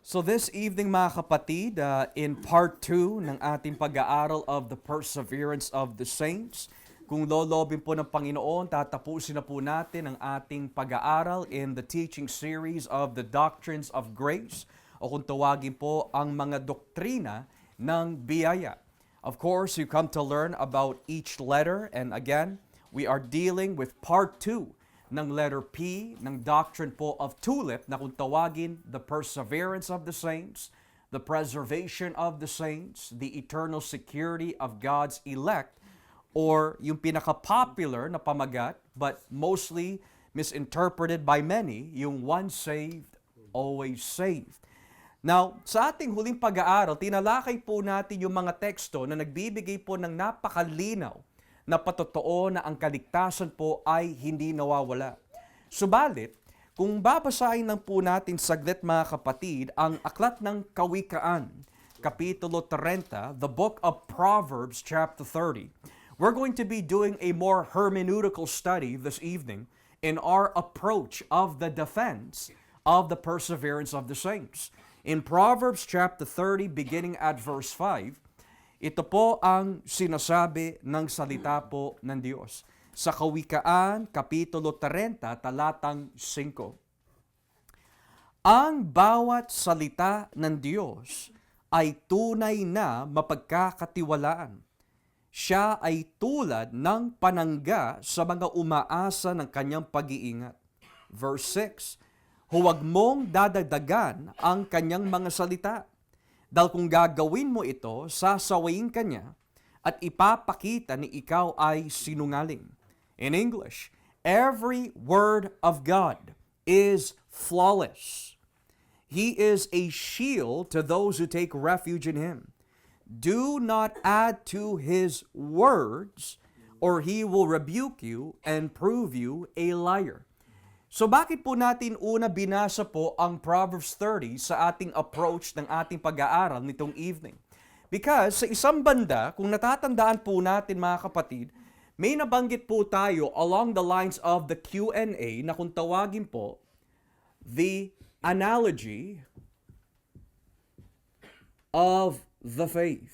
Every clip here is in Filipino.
So this evening mga kapatid, in part 2 ng ating pag-aaral of the Perseverance of the Saints, kung lolobin po ng Panginoon, tatapusin na po natin ang ating pag-aaral in the teaching series of the Doctrines of Grace, o kung tawagin po ang mga doktrina ng biyaya. Of course, you come to learn about each letter, and again, we are dealing with part 2 ng letter P, ng doctrine po of tulip na kung tawagin, the perseverance of the saints, the preservation of the saints, the eternal security of God's elect, or yung pinaka-popular na pamagat, but mostly misinterpreted by many, yung once saved, always saved. Now, sa ating huling pag-aaral, tinalakay po natin yung mga teksto na nagbibigay po ng napakalinaw na patotoo na ang kaligtasan po ay hindi nawawala. Subalit, kung babasahin lang po natin saglit mga kapatid, ang aklat ng Kawikaan, Kapitulo 30, the book of Proverbs, chapter 30, we're going to be doing a more hermeneutical study this evening in our approach of the defense of the perseverance of the saints. In Proverbs chapter 30, beginning at verse 5, ito po ang sinasabi ng salita po ng Diyos. Sa Kawikaan, Kapitulo 30, talatang 5. Ang bawat salita ng Diyos ay tunay na mapagkakatiwalaan. Siya ay tulad ng panangga sa mga umaasa ng kanyang pag-iingat. Verse 6, huwag mong dadagdagan ang kanyang mga salita. Dahil kung gagawin mo ito, sasawayin ka niya at ipapakita ni ikaw ay sinungaling. In English, every word of God is flawless. He is a shield to those who take refuge in Him. Do not add to His words, or He will rebuke you and prove you a liar. So bakit po natin una binasa po ang Proverbs 30 sa ating approach ng ating pag-aaral nitong evening? Because sa isang banda, kung natatandaan po natin mga kapatid, may nabanggit po tayo along the lines of the Q&A na kung tawagin po, the analogy of the faith.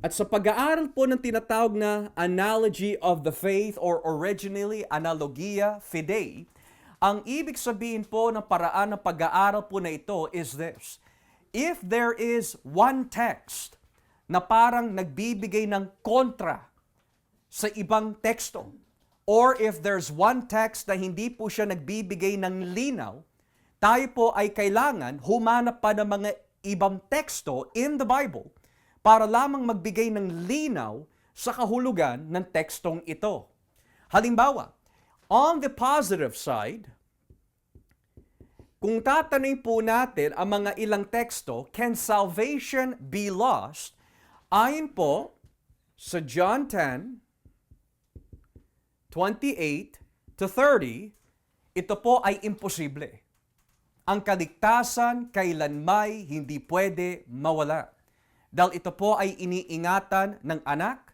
At sa pag-aaral po ng tinatawag na analogy of the faith or originally analogia fidei, ang ibig sabihin po ng paraan ng pag-aaral po na ito is this. If there is one text na parang nagbibigay ng kontra sa ibang teksto, or if there's one text na hindi po siya nagbibigay ng linaw, tayo po ay kailangan humanap pa ng mga ibang teksto in the Bible para lamang magbigay ng linaw sa kahulugan ng tekstong ito. Halimbawa, on the positive side, kung tatanungin po natin ang mga ilang teksto, can salvation be lost? Ayon po sa John 10:28 to 30, ito po ay imposible. Ang kaligtasan kailanmay hindi pwede mawala. Dahil ito po ay iniingatan ng anak,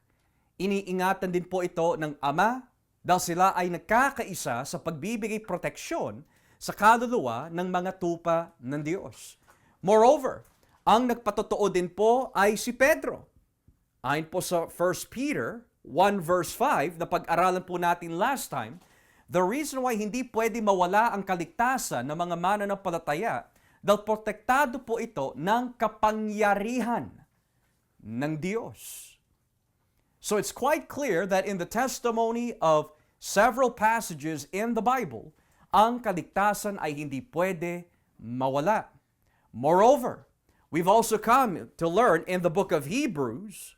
iniingatan din po ito ng ama, dahil sila ay nagkakaisa sa pagbibigay proteksyon sa kaluluwa ng mga tupa ng Diyos. Moreover, ang nagpatotoo din po ay si Pedro. Ayon po sa 1 Peter 1 verse 5 na pag-aralan po natin last time, the reason why hindi pwede mawala ang kaligtasan ng mga mananampalataya dahil protektado po ito ng kapangyarihan ng Diyos. So it's quite clear that in the testimony of several passages in the Bible, ang kaligtasan ay hindi pwede mawala. Moreover, we've also come to learn in the book of Hebrews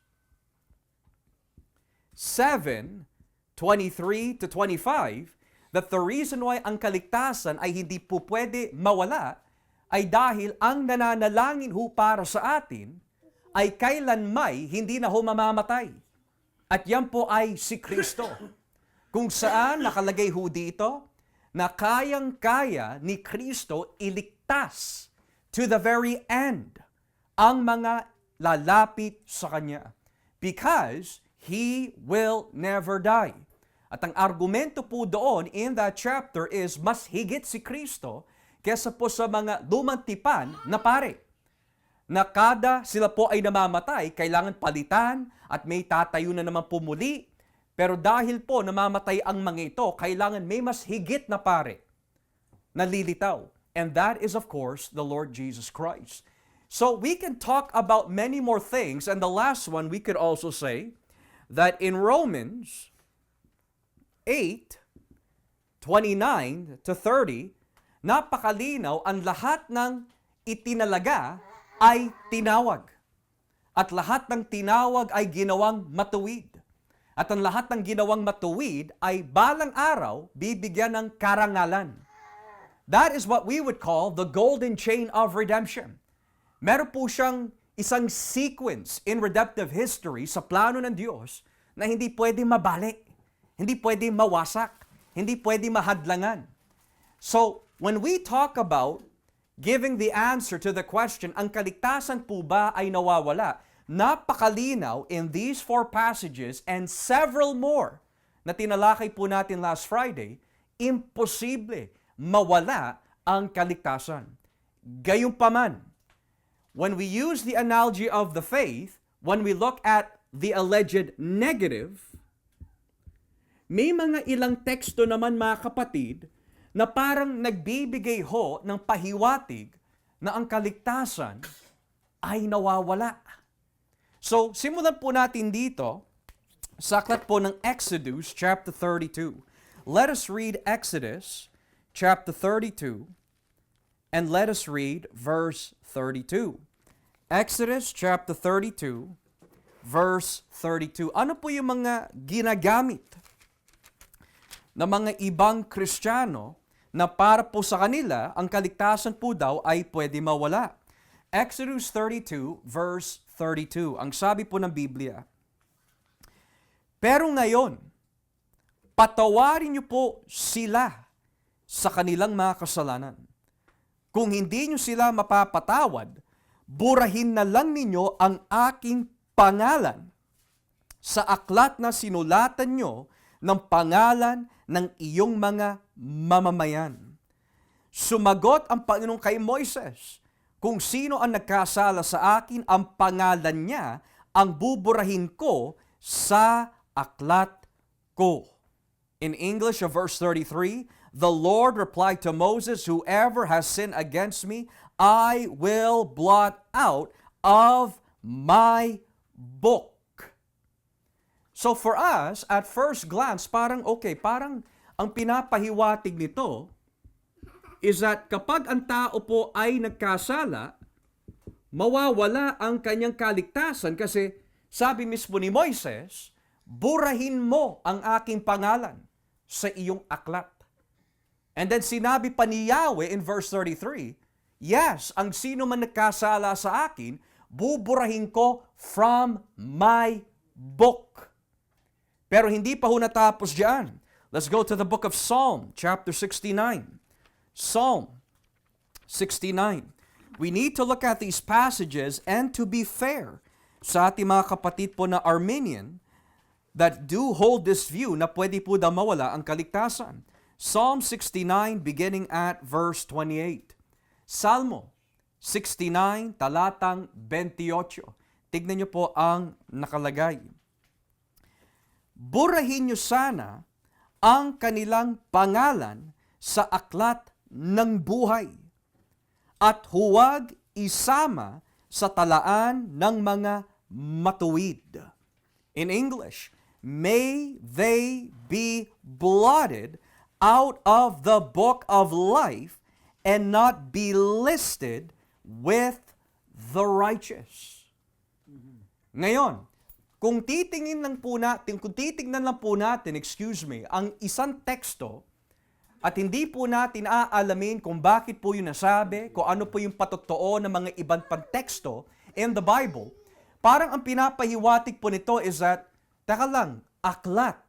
7:23 to 25 that the reason why ang kaligtasan ay hindi po pwede mawala ay dahil ang nananalangin ho para sa atin ay kailanmay hindi na ho mamamatay. At yan po ay si Kristo. Kung saan nakalagay ho dito na kayang-kaya ni Kristo iligtas to the very end ang mga lalapit sa Kanya. Because He will never die. At ang argumento po doon in that chapter is mas higit si Kristo kesa po sa mga lumang tipan na pare. Na kada sila po ay namamatay, kailangan palitan at may tatayo na naman pumuli. Pero dahil po namamatay ang mga ito, kailangan may mas higit na pare na lilitaw. And that is of course the Lord Jesus Christ. So we can talk about many more things, and the last one we could also say that in Romans 8:29 to 30, napakalinaw ang lahat ng itinalaga ay tinawag. At lahat ng tinawag ay ginawang matuwid. At ang lahat ng ginawang matuwid ay balang araw bibigyan ng karangalan. That is what we would call the golden chain of redemption. Meron po siyang isang sequence in redemptive history sa plano ng Diyos na hindi pwede mabalik, hindi pwede mawasak, hindi pwede mahadlangan. So, when we talk about giving the answer to the question, ang kaligtasan po ba ay nawawala? Napakalinaw in these 4 passages and several more na tinalakay po natin last Friday, imposible mawala ang kaligtasan. Gayunpaman, when we use the analogy of the faith, when we look at the alleged negative, may mga ilang teksto naman mga kapatid na parang nagbibigay ho ng pahiwatig na ang kaligtasan ay nawawala. So, simulan po natin dito sa aklat po ng Exodus chapter 32. Let us read Exodus chapter 32 and let us read verse 32. Exodus chapter 32 verse 32. Ano po yung mga ginagamit na mga ibang Kristiyano na para po sa kanila, ang kaligtasan po daw ay pwede mawala? Exodus 32 verse 32. Ang sabi po ng Biblia, pero ngayon, patawarin niyo po sila sa kanilang mga kasalanan. Kung hindi niyo sila mapapatawad, burahin na lang ninyo ang aking pangalan sa aklat na sinulatan nyo ng pangalan ng iyong mga mamamayan. Sumagot ang Panginoon kay Moises, kung sino ang nagkasala sa akin, ang pangalan niya ang buburahin ko sa aklat ko. In English of verse 33, the Lord replied to Moses, whoever has sinned against me, I will blot out of my book. So for us, at first glance, parang okay, parang ang pinapahiwatig nito is that kapag ang tao po ay nagkasala, mawawala ang kanyang kaligtasan kasi sabi mismo ni Moises, burahin mo ang aking pangalan sa iyong aklat. And then sinabi pa ni Yahweh in verse 33, yes, ang sino man nagkasala sa akin, buburahin ko from my book. Pero hindi pa ho natapos diyan. Let's go to the book of Psalm, chapter 69. Psalm 69. We need to look at these passages and to be fair sa ating mga kapatid po na Arminian that do hold this view na pwede po daw mawala ang kaligtasan. Psalm 69 beginning at verse 28. Salmo 69 talatang 28. Tignan niyo po ang nakalagay. Burahin niyo sana ang kanilang pangalan sa aklat ng buhay at huwag isama sa talaan ng mga matuwid. In English, may they be blotted out of the book of life and not be listed with the righteous. Ngayon, kung titingnan lang po natin, ang isang teksto at hindi po natin aalamin kung bakit po yun nasabi, kung ano po yung patotoo ng mga ibang panteksto in the Bible, parang ang pinapahiwatig po nito is that, teka lang, aklat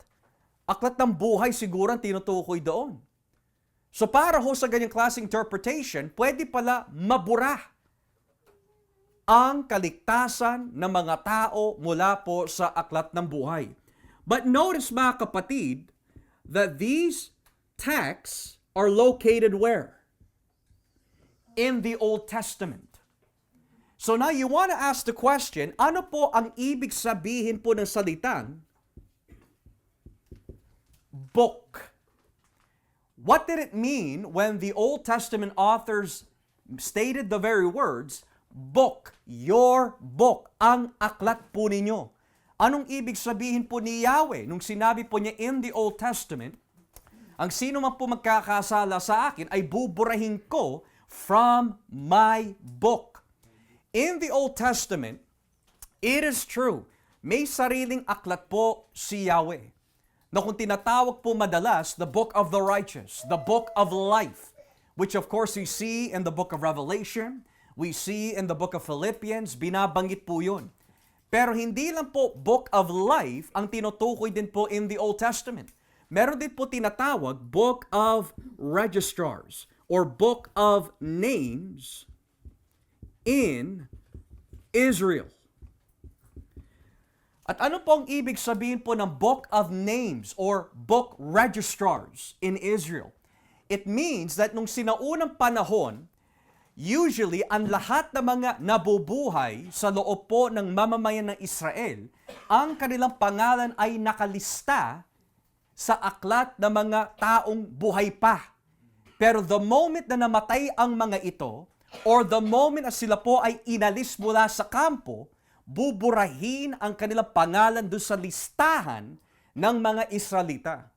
ng buhay siguro ang tinutukoy doon. So para ho sa ganyang klaseng interpretation, pwede pala mabura ang kaligtasan ng mga tao mula po sa aklat ng buhay. But notice mga kapatid, that these texts are located where? in the Old Testament. So now you want to ask the question, ano po ang ibig sabihin po ng salitang book? What did it mean when the Old Testament authors stated the very words, book, your book, ang aklat po ninyo? Anong ibig sabihin po ni Yahweh nung sinabi po niya in the Old Testament, ang sino man po magkakasala sa akin ay buburahin ko from my book. In the Old Testament, it is true, may sariling aklat po si Yahweh, na kung tinatawag po madalas, the book of the righteous, the book of life, which of course we see in the book of Revelation, we see in the book of Philippians, binabanggit po yun. Pero hindi lang po book of life ang tinutukoy din po in the Old Testament. Meron din po tinatawag book of registrars or book of names in Israel. At ano po ang ibig sabihin po ng book of names or book registrars in Israel? It means that nung sinaunang panahon, usually ang lahat ng mga nabubuhay sa loob po ng mamamayan ng Israel, ang kanilang pangalan ay nakalista sa aklat ng mga taong buhay pa. Pero the moment na namatay ang mga ito, or the moment na sila po ay inalis mula sa kampo, buburahin ang kanilang pangalan doon sa listahan ng mga Israelita.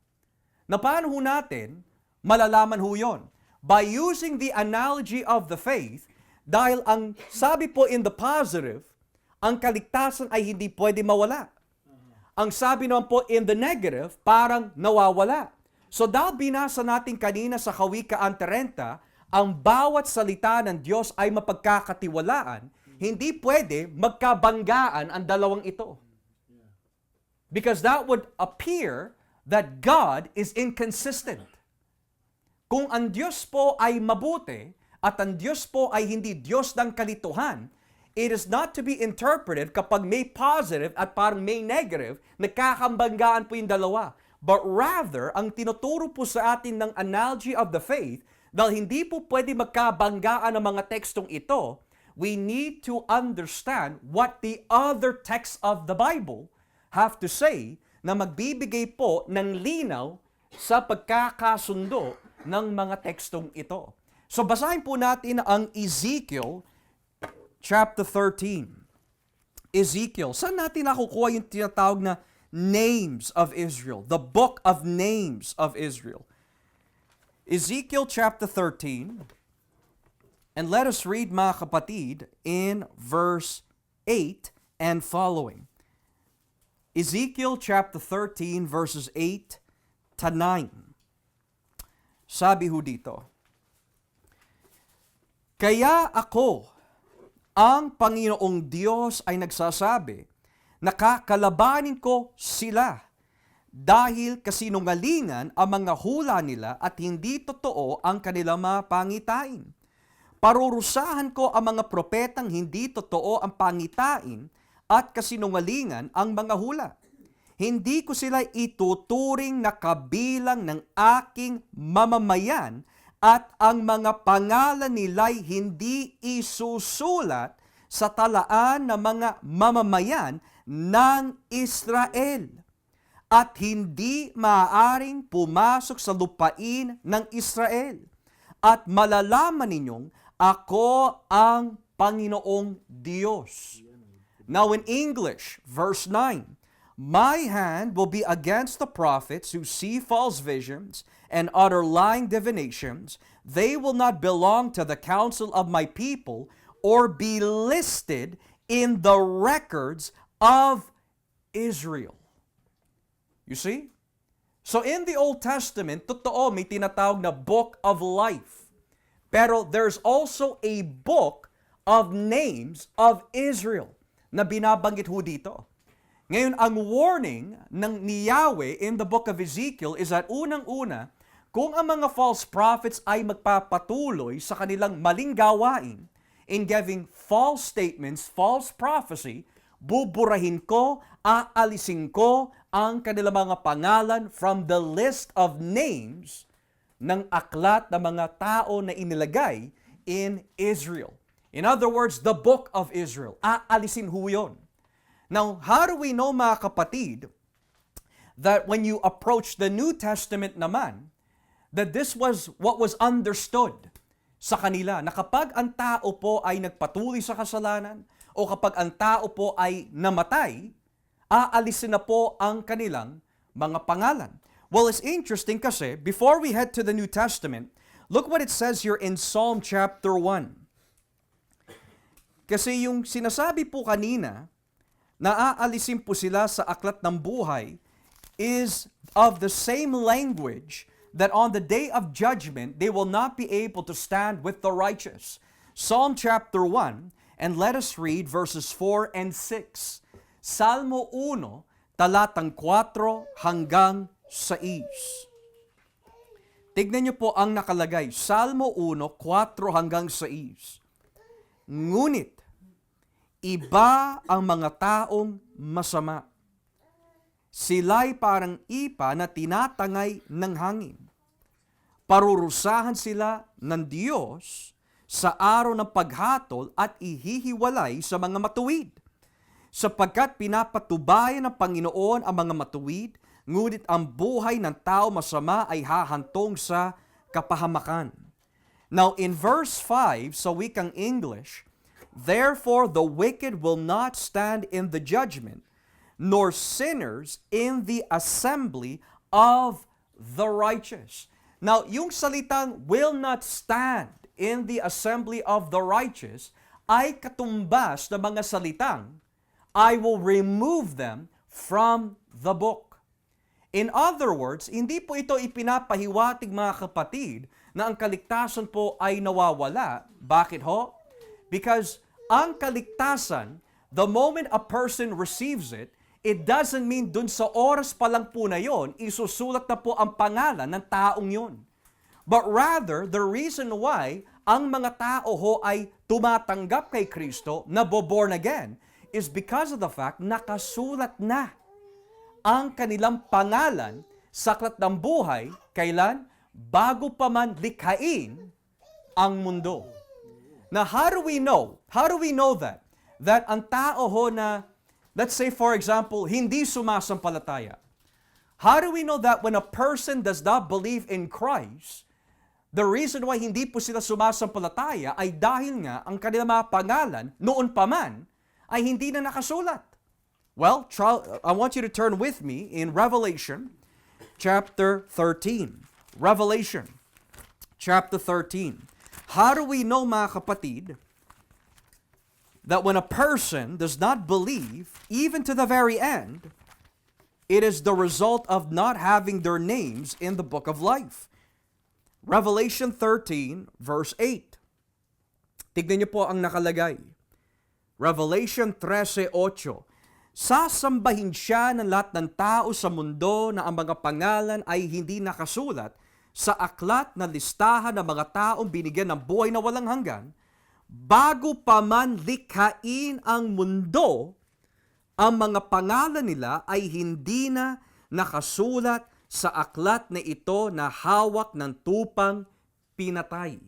Na paano ho natin malalaman ho yun? By using the analogy of the faith, dahil ang sabi po in the positive, ang kaligtasan ay hindi pwede mawala. Ang sabi naman po in the negative, parang nawawala. So dahil binasa natin kanina sa Kawikaan 30, ang bawat salita ng Diyos ay mapagkakatiwalaan, hindi pwede magkabanggaan ang dalawang ito. Because that would appear that God is inconsistent. Kung ang Diyos po ay mabuti at ang Diyos po ay hindi Diyos ng kalituhan, it is not to be interpreted kapag may positive at parang may negative, nagkakambanggaan po yung dalawa. But rather, ang tinuturo po sa atin ng analogy of the faith, dahil hindi po pwede magkabanggaan ang mga tekstong ito, we need to understand what the other texts of the Bible have to say na magbibigay po ng linaw sa pagkakasundo ng mga tekstong ito. So basahin po natin ang Ezekiel chapter 13. Ezekiel, saan natin nakukuha yung tinatawag na names of Israel? The book of names of Israel. Ezekiel chapter 13, and let us read mga kapatid in verse 8 and following. Ezekiel chapter 13 verses 8 to 9. Sabi ho dito, kaya ako, ang Panginoong Diyos ay nagsasabi, nakakalabanin ko sila dahil kasinungalingan ang mga hula nila at hindi totoo ang kanilang mga pangitain. Parurusahan ko ang mga propetang hindi totoo ang pangitain at kasinungalingan ang mga hula. Hindi ko sila ituturing na kabilang ng aking mamamayan at ang mga pangalan nila'y hindi isusulat sa talaan ng mga mamamayan ng Israel at hindi maaaring pumasok sa lupain ng Israel. At malalaman ninyong ako ang Panginoong Diyos. Now in English, verse 9, my hand will be against the prophets who see false visions and utter lying divinations. They will not belong to the council of my people or be listed in the records of Israel. You see? So in the Old Testament, totoo may tinatawag na book of life. Pero there's also a book of names of Israel na binabanggit ho dito. Ngayon, ang warning ni Yahweh in the book of Ezekiel is that unang-una, kung ang mga false prophets ay magpapatuloy sa kanilang maling gawain in giving false statements, false prophecy, buburahin ko, aalisin ko ang kanilang mga pangalan from the list of names ng aklat ng mga tao na inilagay in Israel. In other words, the book of Israel. Aalisin ho yun. Now, how do we know, mga kapatid, that when you approach the New Testament naman, that this was what was understood sa kanila, na kapag ang tao po ay nagpatuloy sa kasalanan, o kapag ang tao po ay namatay, aalisin na po ang kanilang mga pangalan. Well, it's interesting kasi, before we head to the New Testament, look what it says here in Psalm chapter 1. Kasi yung sinasabi po kanina, na aalisin po sila sa aklat ng buhay, is of the same language that on the day of judgment, they will not be able to stand with the righteous. Psalm chapter 1, and let us read verses 4 and 6. Salmo 1, talatang 4 hanggang 6. Tignan niyo po ang nakalagay. Salmo 1, 4 hanggang 6. Ngunit, iba ang mga taong masama. Sila'y parang ipa na tinatangay ng hangin. Parurusahan sila ng Diyos sa araw ng paghatol at ihihiwalay sa mga matuwid. Sapagkat pinapatubayan ng Panginoon ang mga matuwid, ngunit ang buhay ng tao masama ay hahantong sa kapahamakan. Now in verse 5, sa wikang English, therefore the wicked will not stand in the judgment, nor sinners in the assembly of the righteous. Now, yung salitang will not stand in the assembly of the righteous ay katumbas na mga salitang I will remove them from the book. In other words, hindi po ito ipinapahiwatig, mga kapatid, na ang kaligtasan po ay nawawala. Bakit ho? Because ang kaligtasan, the moment a person receives it, it doesn't mean dun sa oras pa lang po na yon, isusulat na po ang pangalan ng taong yon. But rather, the reason why ang mga tao ho ay tumatanggap kay Kristo, na born again, is because of the fact nakasulat na ang kanilang pangalan sa aklat ng buhay, kailan? Bago pa man likhain ang mundo. Now, how do we know? How do we know that? That ang tao ho na, let's say for example, hindi sumasampalataya. How do we know that when a person does not believe in Christ, the reason why hindi po sila sumasampalataya ay dahil nga ang kanilang mga pangalan noon pa man ay hindi na nakasulat? Well, I want you to turn with me in Revelation chapter 13. Revelation chapter 13. How do we know, mga kapatid, that when a person does not believe, even to the very end, it is the result of not having their names in the book of life. Revelation 13, verse 8. Tignan niyo po ang nakalagay. Revelation 13:8. Sasambahin siya ng lahat ng tao sa mundo na ang mga pangalan ay hindi nakasulat sa aklat na listahan ng mga taong binigyan ng buhay na walang hanggan, bago pa man likhain ang mundo, ang mga pangalan nila ay hindi na nakasulat sa aklat na ito na hawak ng tupang pinatay.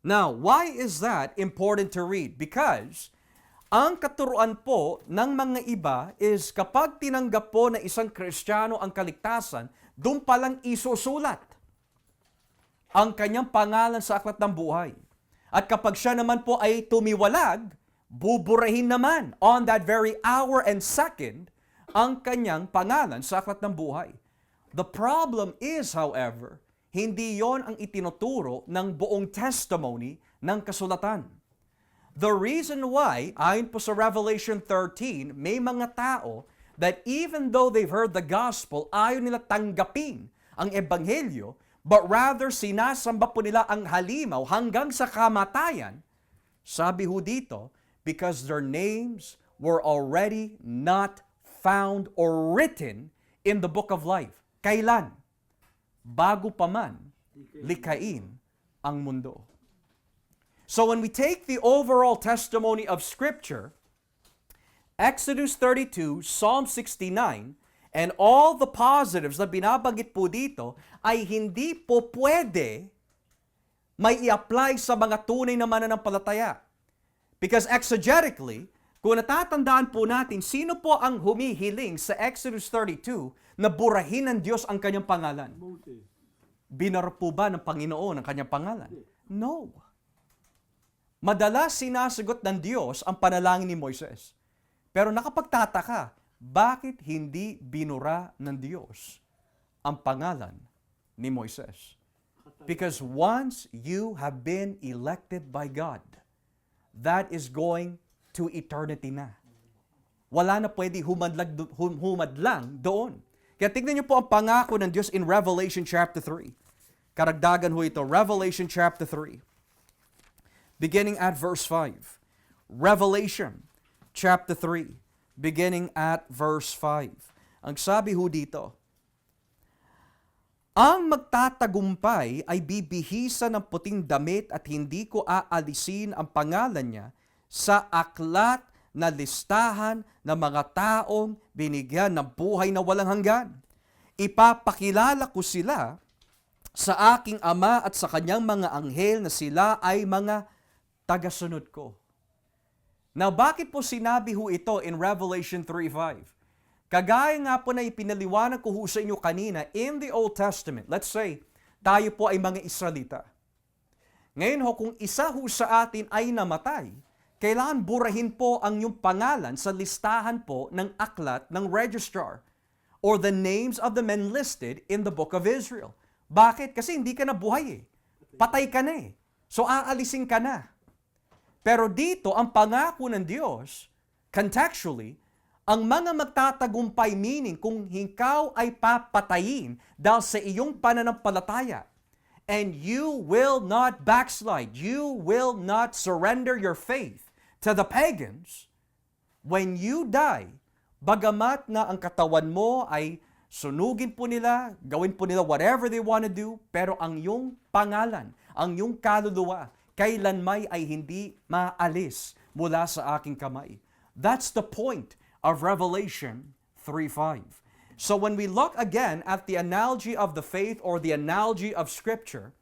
Now, why is that important to read? Because ang katuruan po ng mga iba is kapag tinanggap po na isang Kristiyano ang kaligtasan, doon palang isusulat ang kanyang pangalan sa aklat ng buhay. At kapag siya naman po ay tumiwalag, buburahin naman on that very hour and second ang kanyang pangalan sa aklat ng buhay. The problem is, however, hindi yon ang itinuturo ng buong testimony ng kasulatan. The reason why, ayon po sa Revelation 13, may mga tao that even though they've heard the gospel, ayaw nila tanggapin ang ebanghelyo, but rather sinasamba po nila ang halimaw hanggang sa kamatayan. Sabi ho dito, because their names were already not found or written in the book of life. Kailan? Bago pa man likhain ang mundo. So when we take the overall testimony of Scripture, Exodus 32, Psalm 69, and all the positives na binabanggit po dito ay hindi po pwede may i-apply sa mga tunay na mananampalataya. Because exegetically, kung natatandaan po natin, sino po ang humihiling sa Exodus 32 na burahin ng Diyos ang kanyang pangalan? Binar po ba ng Panginoon ang kanyang pangalan? No. Madalas sinasagot ng Diyos ang panalangin ni Moises. Pero nakapagtataka, bakit hindi binura ng Diyos ang pangalan ni Moises? Because once you have been elected by God, that is going to eternity na. Wala na pwede humadlang doon. Kaya tignan niyo po ang pangako ng Diyos in Revelation chapter 3. Karagdagan ho ito, Revelation chapter 3. Beginning at verse 5. Revelation chapter 3. Beginning at verse 5. Ang sabi ho dito, ang magtatagumpay ay bibihisan ng puting damit at hindi ko aalisin ang pangalan niya sa aklat na listahan ng mga taong binigyan ng buhay na walang hanggan. Ipapakilala ko sila sa aking Ama at sa kanyang mga anghel na sila ay mga tagasunod ko. Now, bakit po sinabi ho ito in Revelation 3:5? Kagaya nga po na ipinaliwanag ko ho sa inyo kanina, in the Old Testament, let's say, tayo po ay mga Israelita. Ngayon ho, kung isa ho sa atin ay namatay, kailangan burahin po ang iyong pangalan sa listahan po ng aklat ng registrar or the names of the men listed in the book of Israel. Bakit? Kasi hindi ka na buhay eh. Patay ka na eh. So aalisin ka na. Pero dito, ang pangako ng Diyos, contextually, ang mga magtatagumpay, meaning kung ikaw ay papatayin dahil sa iyong pananampalataya, and you will not backslide, you will not surrender your faith to the pagans, when you die, bagamat na ang katawan mo ay sunugin po nila, gawin po nila whatever they want to do, pero ang iyong pangalan, ang iyong kaluluwa, kailanmay ay hindi maalis mula sa aking kamay. That's the point of Revelation 3:5. So when we look again at the analogy of the faith or the analogy of Scripture,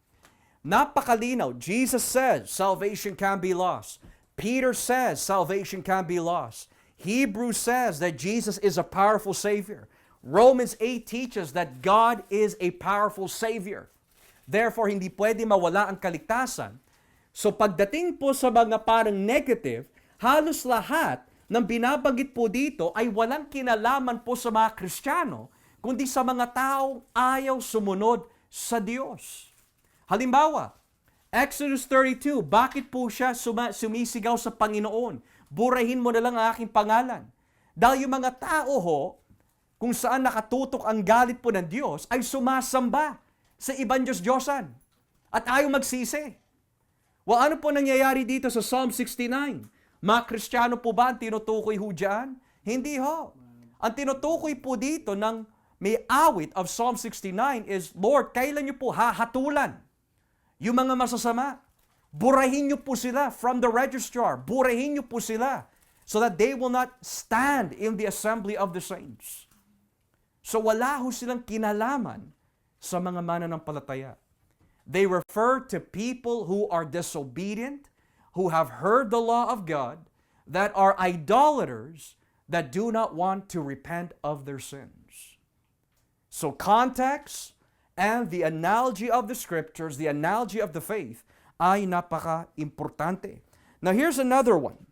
napakalinaw. Jesus says salvation can be lost. Peter says salvation can be lost. Hebrews says that Jesus is a powerful Savior. Romans 8 teaches that God is a powerful Savior. Therefore, hindi pwede mawala ang kaligtasan. So pagdating po sa mga parang negative, halos lahat ng binabanggit po dito ay walang kinalaman po sa mga Kristiyano, kundi sa mga taong ayaw sumunod sa Diyos. Halimbawa, Exodus 32, bakit po siya sumisigaw sa Panginoon? Burahin mo na lang ang aking pangalan. Dahil yung mga tao ho, kung saan nakatutok ang galit po ng Diyos, ay sumasamba sa ibang Diyos-Diyosan at ayaw magsisi. Well, ano po nangyayari dito sa Psalm 69? Mga Kristiyano po ba ang tinutukoy ho dyan? Hindi ho. Ang tinutukoy po dito ng may awit of Psalm 69 is, Lord, kailan niyo po hahatulan yung mga masasama? Burahin niyo po sila from the registrar. Burahin niyo po sila so that they will not stand in the assembly of the saints. So wala ho silang kinalaman sa mga mananampalataya. They refer to people who are disobedient, who have heard the law of God, that are idolaters, that do not want to repent of their sins. So context and the analogy of the Scriptures, the analogy of the faith, ay napaka-importante. Now here's another one.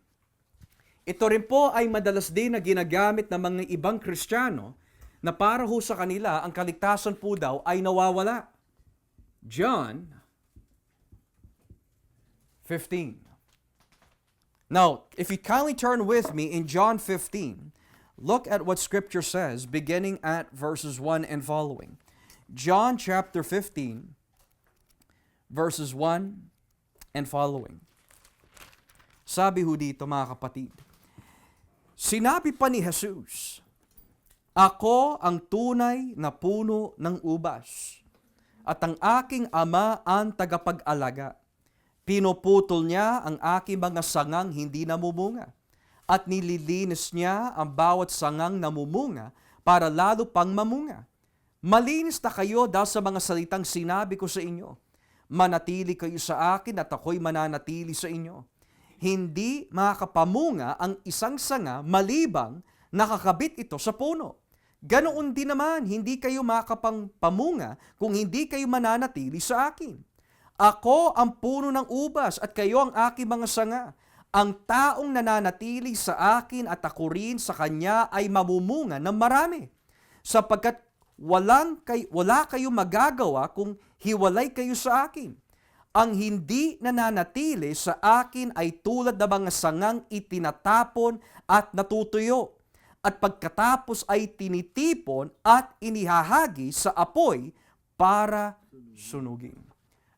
Ito rin po ay madalas din na ginagamit ng mga ibang Kristiyano na para ho sa kanila, ang kaligtasan po daw ay nawawala. John 15. Now, if you kindly turn with me in John 15, look at what Scripture says, beginning at verses 1 and following. John chapter 15, verses 1 and following. Sabi ho dito, mga kapatid, sinabi pa ni Jesus, ako ang tunay na puno ng ubas, at ang aking Ama ang tagapag-alaga. Pinuputol niya ang aking mga sangang hindi namumunga, at nililinis niya ang bawat sangang namumunga para lalo pang mamunga. Malinis na kayo dahil sa mga salitang sinabi ko sa inyo. manatili kayo sa akin at ako'y mananatili sa inyo. Hindi makakapamunga ang isang sanga malibang nakakabit ito sa puno. Ganoon din naman, hindi kayo makakapangpamunga kung hindi kayo mananatili sa akin. Ako ang puno ng ubas at kayo ang aking mga sanga. Ang taong nananatili sa akin at ako rin sa kanya ay mamumunga ng marami. Sapagkat wala kayo magagawa kung hiwalay kayo sa akin. Ang hindi nananatili sa akin ay tulad ng mga sangang itinatapon at natutuyo. At pagkatapos ay tinitipon at inihahagi sa apoy para sunugin.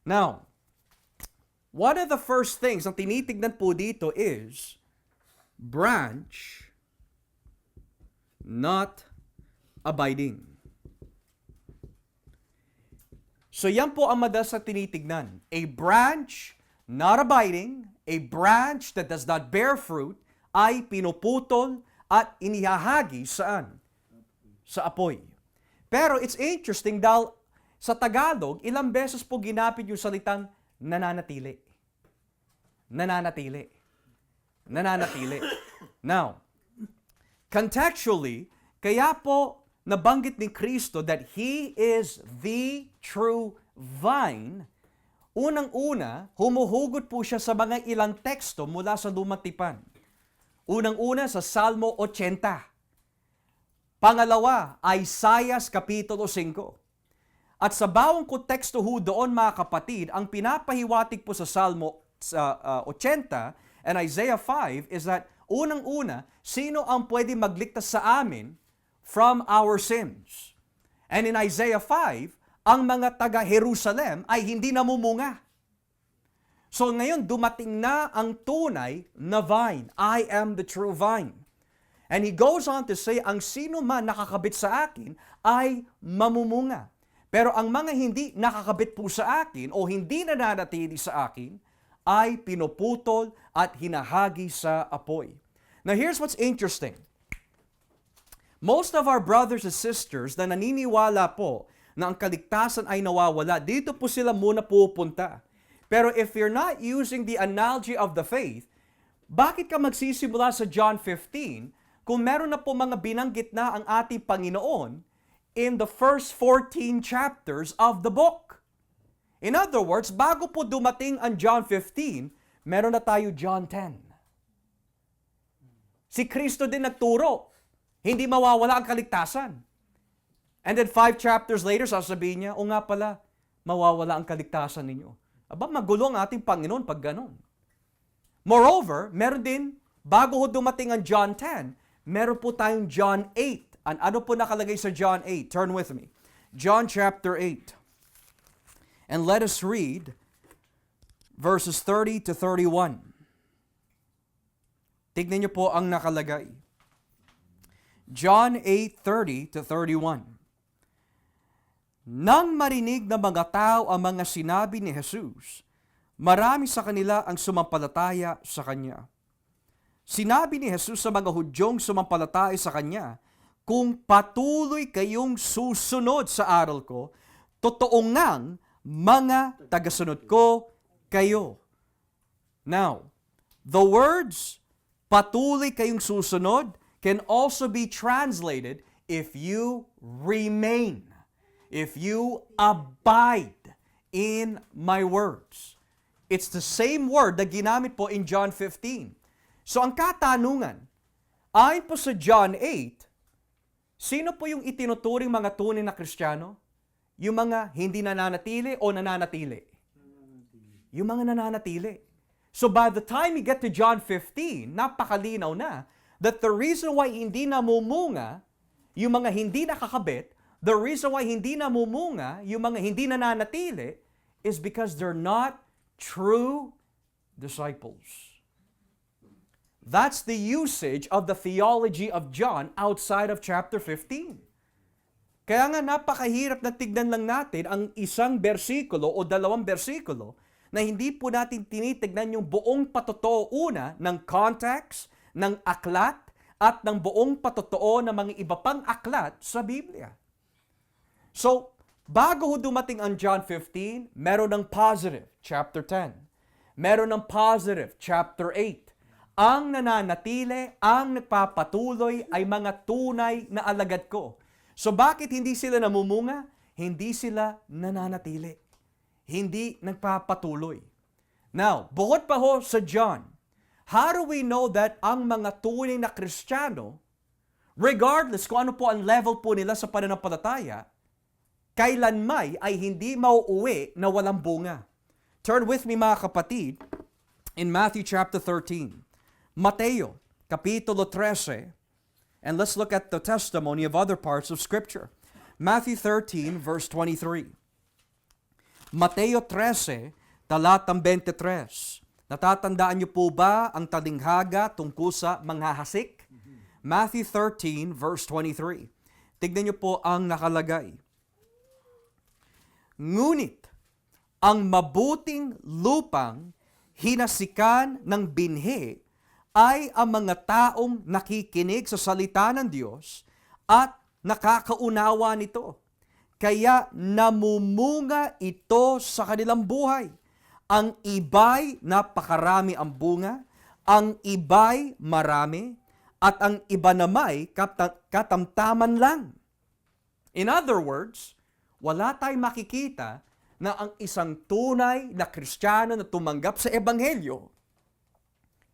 Now, one of the first things ang tinitignan po dito is branch not abiding. So yan po ang madalas na tinitignan. A branch not abiding, a branch that does not bear fruit, ay pinuputol at inihahagi saan? Sa apoy. Pero it's interesting dahil sa Tagalog, ilang beses po ginapit yung salitang nananatili. Nananatili. Nananatili. Now, contextually, kaya po nabanggit ni Kristo that He is the true vine. Unang-una, humuhugot po siya sa mga ilang teksto mula sa Lumang Tipan. Unang-una sa Salmo 80. Pangalawa, Isaiah Kapitulo 5. At sa bawang konteksto ho doon mga kapatid, ang pinapahiwatig po sa Salmo 80 and Isaiah 5 is that unang-una, sino ang pwede magligtas sa amin from our sins? And in Isaiah 5, ang mga taga-Jerusalem ay hindi namumunga. So ngayon, dumating na ang tunay na vine. I am the true vine. And he goes on to say, ang sino man nakakabit sa akin ay mamumunga. Pero ang mga hindi nakakabit po sa akin o hindi nananatili sa akin ay pinuputol at hinahagi sa apoy. Now here's what's interesting. Most of our brothers and sisters na naniniwala po na ang kaligtasan ay nawawala, dito po sila muna pupunta. Pero if you're not using the analogy of the faith, bakit ka magsisimula sa John 15 kung meron na po mga binanggit na ang ating Panginoon in the first 14 chapters of the book? In other words, bago po dumating ang John 15, meron na tayo John 10. Si Kristo din nagturo, hindi mawawala ang kaligtasan. And then 5 chapters later, sasabihin niya, o nga pala, mawawala ang kaligtasan ninyo. Aba, magulo ang ating Panginoon pag ganon. Moreover, meron din, bago ho dumating ang John 10, meron po tayong John 8. Ano po nakalagay sa John 8? Turn with me. John chapter 8. And let us read verses 30 to 31. Tignan niyo po ang nakalagay. John 8:30 to 31. Nang marinig ng mga tao ang mga sinabi ni Jesus, marami sa kanila ang sumampalataya sa Kanya. Sinabi ni Jesus sa mga Hudyong sumampalataya sa Kanya, kung patuloy kayong susunod sa aral ko, totoo ngang mga tagasunod ko kayo. Now, the words, patuloy kayong susunod, can also be translated, if you remain. If you abide in my words. It's the same word na ginamit po in John 15. So ang katanungan, ayon po sa John 8, sino po yung itinuturing mga tunay na Kristiyano? Yung mga hindi nananatili o nananatili? Yung mga nananatili. So by the time you get to John 15, napakalinaw na that the reason why hindi namumunga yung mga hindi nakakabit, the reason why hindi namumunga yung mga hindi nananatili is because they're not true disciples. That's the usage of the theology of John outside of chapter 15. Kaya nga napakahirap na tignan lang natin ang isang bersikulo o dalawang bersikulo na hindi po natin tinitignan yung buong patotoo una ng context, ng aklat, at ng buong patotoo ng mga iba pang aklat sa Biblia. So, Bago ho dumating ang John 15, meron ng positive, chapter 10. Meron ng positive, chapter 8. Ang nananatili, ang nagpapatuloy ay mga tunay na alagad ko. So bakit hindi sila namumunga? Hindi sila nananatili. Hindi nagpapatuloy. Now, bukod pa ho sa John, how do we know that ang mga tunay na Kristiyano, regardless kung ano po ang level po nila sa pananampalataya, kailanmay ay hindi mauuwi na walang bunga? Turn with me mga kapatid in Matthew chapter 13. Mateo, kapitulo 13. And let's look at the testimony of other parts of Scripture. Matthew 13, verse 23. Mateo 13, talatang 23. Natatandaan niyo po ba ang talinghaga tungkol sa manghahasik? Matthew 13, verse 23. Tignan niyo po ang nakalagay. Ngunit, ang mabuting lupang hinasikan ng binhi ay ang mga taong nakikinig sa salita ng Diyos at nakakaunawa nito. Kaya namumunga ito sa kanilang buhay. Ang iba'y napakarami ang bunga, ang iba'y marami, at ang iba namay katamtaman lang. In other words, wala tayong makikita na ang isang tunay na Kristiyano na tumanggap sa Ebanghelyo,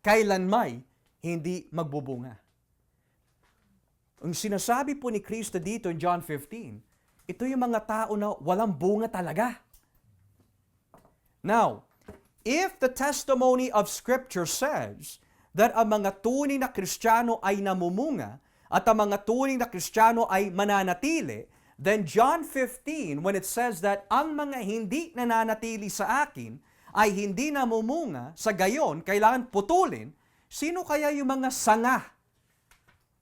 kailanmay hindi magbubunga. Ang sinasabi po ni Kristo dito in John 15, ito yung mga tao na walang bunga talaga. Now, if the testimony of Scripture says that ang mga tunay na Kristiyano ay namumunga at ang mga tunay na Kristiyano ay mananatili, then John 15, when it says that ang mga hindi nananatili sa akin ay hindi namumunga, sa gayon, kailangan putulin, sino kaya yung mga sanga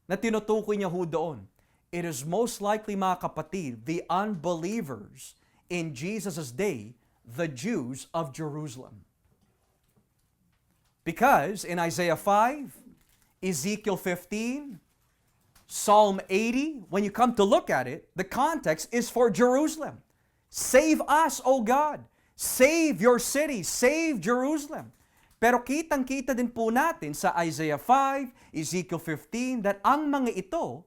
na tinutukoy niya ho doon? It is most likely, mga kapatid, the unbelievers in Jesus' day, the Jews of Jerusalem. Because in Isaiah 5, Ezekiel 15, Psalm 80, when you come to look at it, the context is for Jerusalem. Save us, O God. Save your city. Save Jerusalem. Pero kitang-kita din po natin sa Isaiah 5, Ezekiel 15, that ang mga ito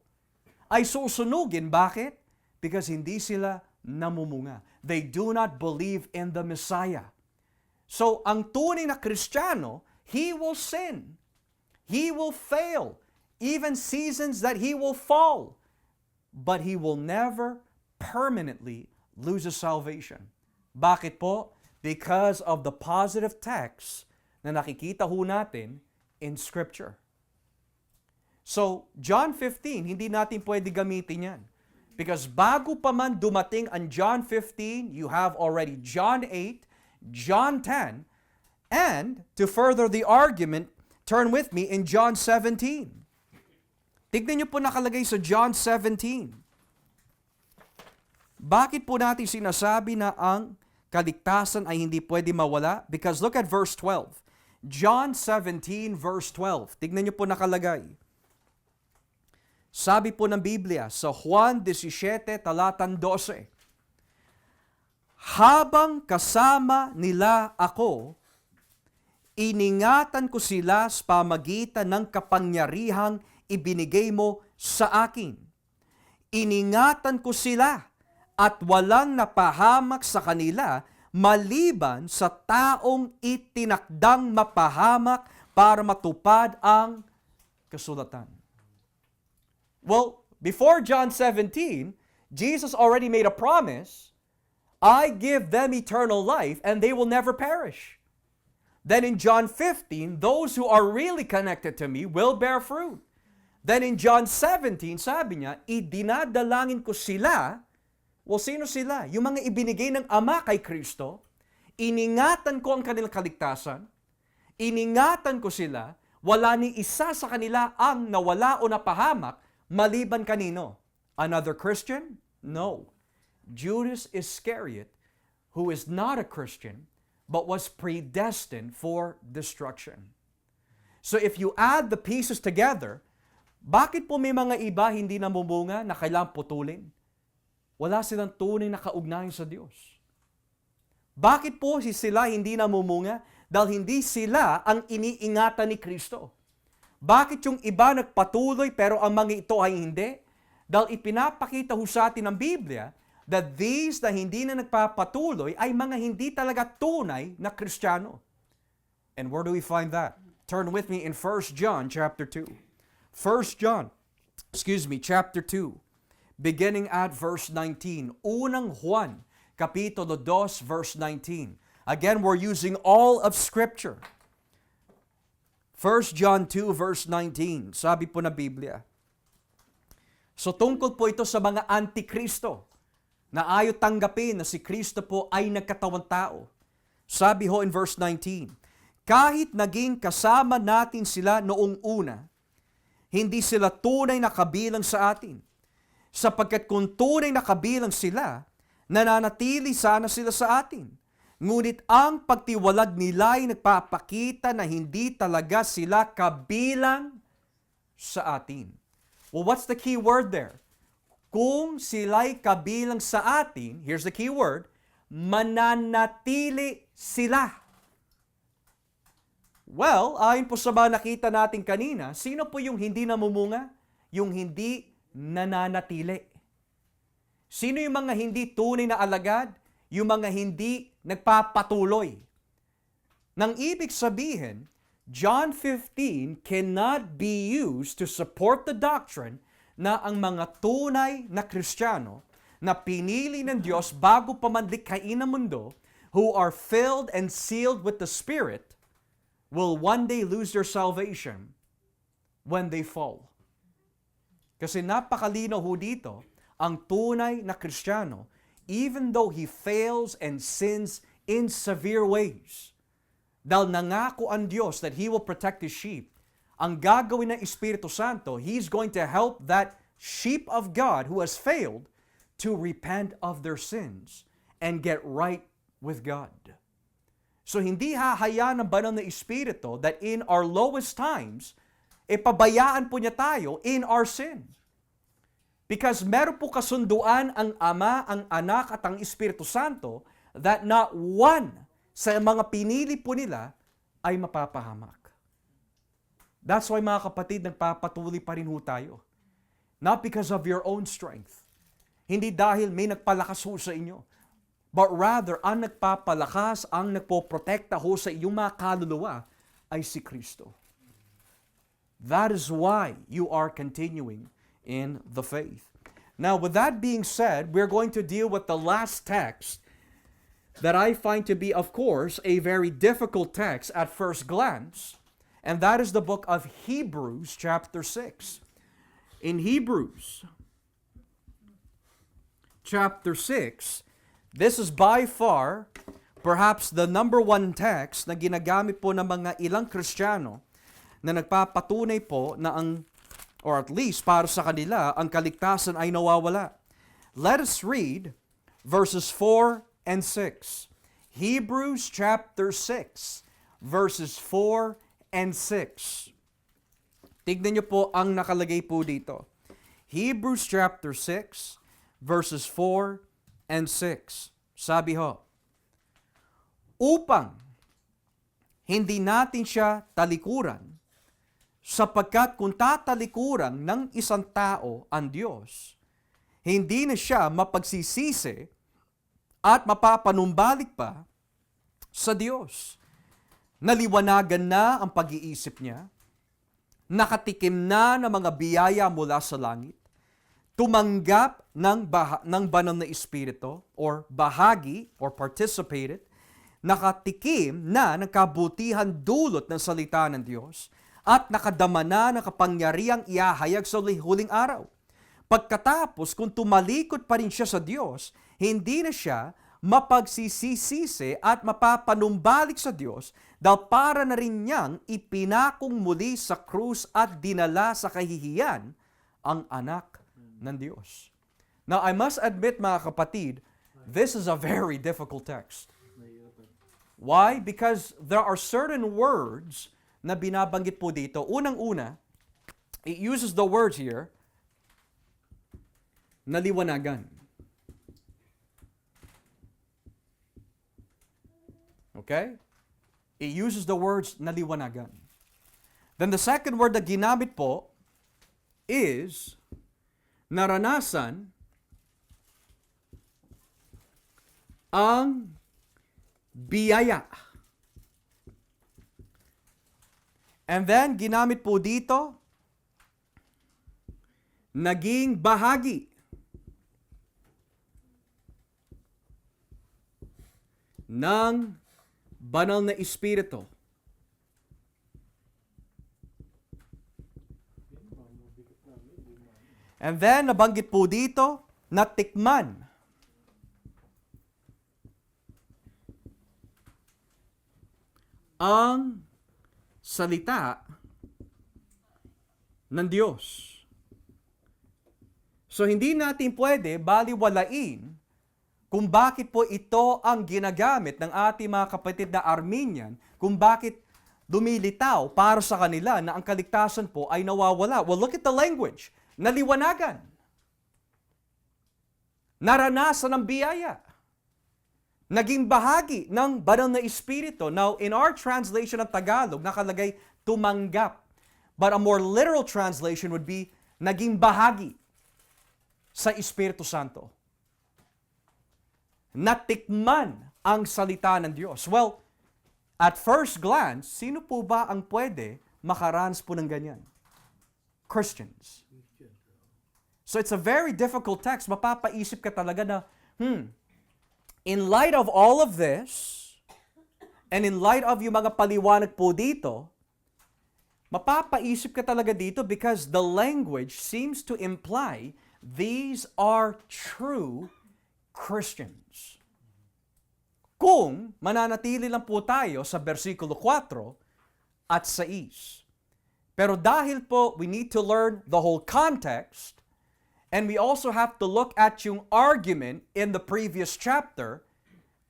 ay susunugin. Bakit? Because hindi sila namumunga. They do not believe in the Messiah. So, ang tunay na Kristiyano, he will sin. He will fail. Even seasons that he will fall. But he will never permanently lose his salvation. Bakit po? Because of the positive text na nakikita ho natin in Scripture. So, John 15, hindi natin pwede gamitin yan. Because bago pa man dumating ang John 15, you have already John 8, John 10, and to further the argument, turn with me in John 17. Tignan niyo po nakalagay sa John 17. Bakit po natin sinasabi na ang kaligtasan ay hindi pwede mawala? Because look at verse 12. John 17 verse 12. Tignan niyo po nakalagay. Sabi po ng Biblia sa Juan 17 talatang 12. Habang kasama nila ako, iningatan ko sila sa pamagitan ng kapangyarihang ibinigay mo sa akin. Iningatan ko sila at walang napahamak sa kanila maliban sa taong itinakdang mapahamak para matupad ang kasulatan. Well, before John 17, Jesus already made a promise, I give them eternal life and they will never perish. Then in John 15, those who are really connected to me will bear fruit. Then in John 17, sabi niya, idinadalangin ko sila. Well, sino sila? Yung mga ibinigay ng Ama kay Kristo. Iningatan ko ang kanilang kaligtasan. Iningatan ko sila. Wala ni isa sa kanila ang nawala o napahamak maliban kanino? Another Christian? No. Judas Iscariot, who is not a Christian, but was predestined for destruction. So if you add the pieces together, bakit po may mga iba hindi namumunga na kailangang putulin? wala silang tunay na kaugnayan sa Diyos. Bakit po sila hindi namumunga? Dahil hindi sila ang iniingatan ni Kristo. Bakit yung iba nagpatuloy pero ang mga ito ay hindi? Dahil ipinapakita ho sa atin ng Biblia that these na hindi na nagpapatuloy ay mga hindi talaga tunay na Kristiyano. And where do we find that? Turn with me in 1 John chapter 2. 1 John, chapter 2, beginning at verse 19. Unang Juan, kapitulo 2, verse 19. Again, we're using all of Scripture. 1 John 2, verse 19. Sabi po na Biblia. So tungkol po ito sa mga antikristo na ayaw tanggapin na si Kristo po ay nagkatawang tao. Sabi ho in verse 19, kahit naging kasama natin sila noong una, hindi sila tunay na kabilang sa atin. Sapagkat kung tunay na kabilang sila, nananatili sana sila sa atin. Ngunit ang pagtiwalag nila ay nagpapakita na hindi talaga sila kabilang sa atin. Well, what's the key word there? Kung sila'y kabilang sa atin, here's the key word, mananatili sila. Well, ayon po sa mga nakita natin kanina, sino po yung hindi namumunga? Yung hindi nananatili. Sino yung mga hindi tunay na alagad? Yung mga hindi nagpapatuloy. Nang ibig sabihin, John 15 cannot be used to support the doctrine na ang mga tunay na Kristiyano na pinili ng Diyos bago pa man likhain ang mundo, who are filled and sealed with the Spirit, will one day lose their salvation when they fall. Kasi napakalinaw ho dito, ang tunay na Kristiyano, even though he fails and sins in severe ways, dahil nangako ang Diyos that He will protect His sheep, ang gagawin ng Espiritu Santo, He's going to help that sheep of God who has failed to repent of their sins and get right with God. So hindi hahayaan ng banal na Espiritu that in our lowest times, pabayaan po niya tayo in our sin. Because meron po kasunduan ang Ama, ang Anak at ang Espiritu Santo that not one sa mga pinili po nila ay mapapahamak. That's why mga kapatid, nagpapatuloy pa rin ho tayo. Not because of your own strength. Hindi dahil may nagpalakas ho sa inyo. But rather, ang nagpapalakas, ang nagpoprotekta ho sa iyong mga kaluluwa ay si Kristo. That is why you are continuing in the faith. Now, with that being said, we're going to deal with the last text that I find to be, of course, a very difficult text at first glance, and that is the book of Hebrews chapter 6. In Hebrews chapter 6, this is by far perhaps the number one text na ginagamit po ng mga ilang Kristiyano na nagpapatunay po na ang, or at least para sa kanila, ang kaligtasan ay nawawala. Let us read verses 4 and 6. Hebrews chapter 6, verses 4 and 6. Tignan niyo po ang nakalagay po dito. Hebrews chapter 6, verses 4 and 6. Sabi ho, upang hindi natin siya talikuran, sapagkat kung tatalikuran ng isang tao ang Diyos, hindi na siya mapagsisisi at mapapanumbalik pa sa Diyos. Naliwanagan na ang pag-iisip niya, nakatikim na ng mga biyaya mula sa langit, tumanggap ng banal na Espiritu or bahagi or participated, nakatikim na ng kabutihan dulot ng salita ng Diyos at nakadama na ng kapangyarihang iahayag sa huling araw. Pagkatapos, kung tumalikod pa rin siya sa Diyos, hindi na siya mapagsisisi at mapapanumbalik sa Diyos dahil para na rin niyang ipinakong muli sa krus at dinala sa kahihiyan ang anak ng Diyos. Now, I must admit mga kapatid, this is a very difficult text. Why? Because there are certain words na binabanggit po dito. Unang-una, it uses the words here, naliwanagan. Okay? It uses the words naliwanagan. Then the second word na ginamit po is naranasan ang biyaya. And then, ginamit po dito, naging bahagi ng banal na Espiritu. And then, nabanggit po dito, natikman ang salita ng Diyos. So, hindi natin pwede baliwalain kung bakit po ito ang ginagamit ng ating mga kapatid na Armenian, kung bakit dumilitaw para sa kanila na ang kaligtasan po ay nawawala. Well, look at the language. Naliwanagan. Naranasan ng biyaya. Naging bahagi ng banal na Espiritu. Now, in our translation ng Tagalog, nakalagay tumanggap. But a more literal translation would be naging bahagi sa Espiritu Santo. Natikman ang salita ng Diyos. Well, at first glance, sino po ba ang pwede makaranas po ng ganyan? Christians. So it's a very difficult text. Mapapaisip ka talaga na, in light of all of this, and in light of yung mga paliwanag po dito, mapapaisip ka talaga dito because the language seems to imply these are true Christians. Kung mananatili lang po tayo sa versikulo 4 at 6. Pero dahil po we need to learn the whole context, and we also have to look at yung argument in the previous chapter,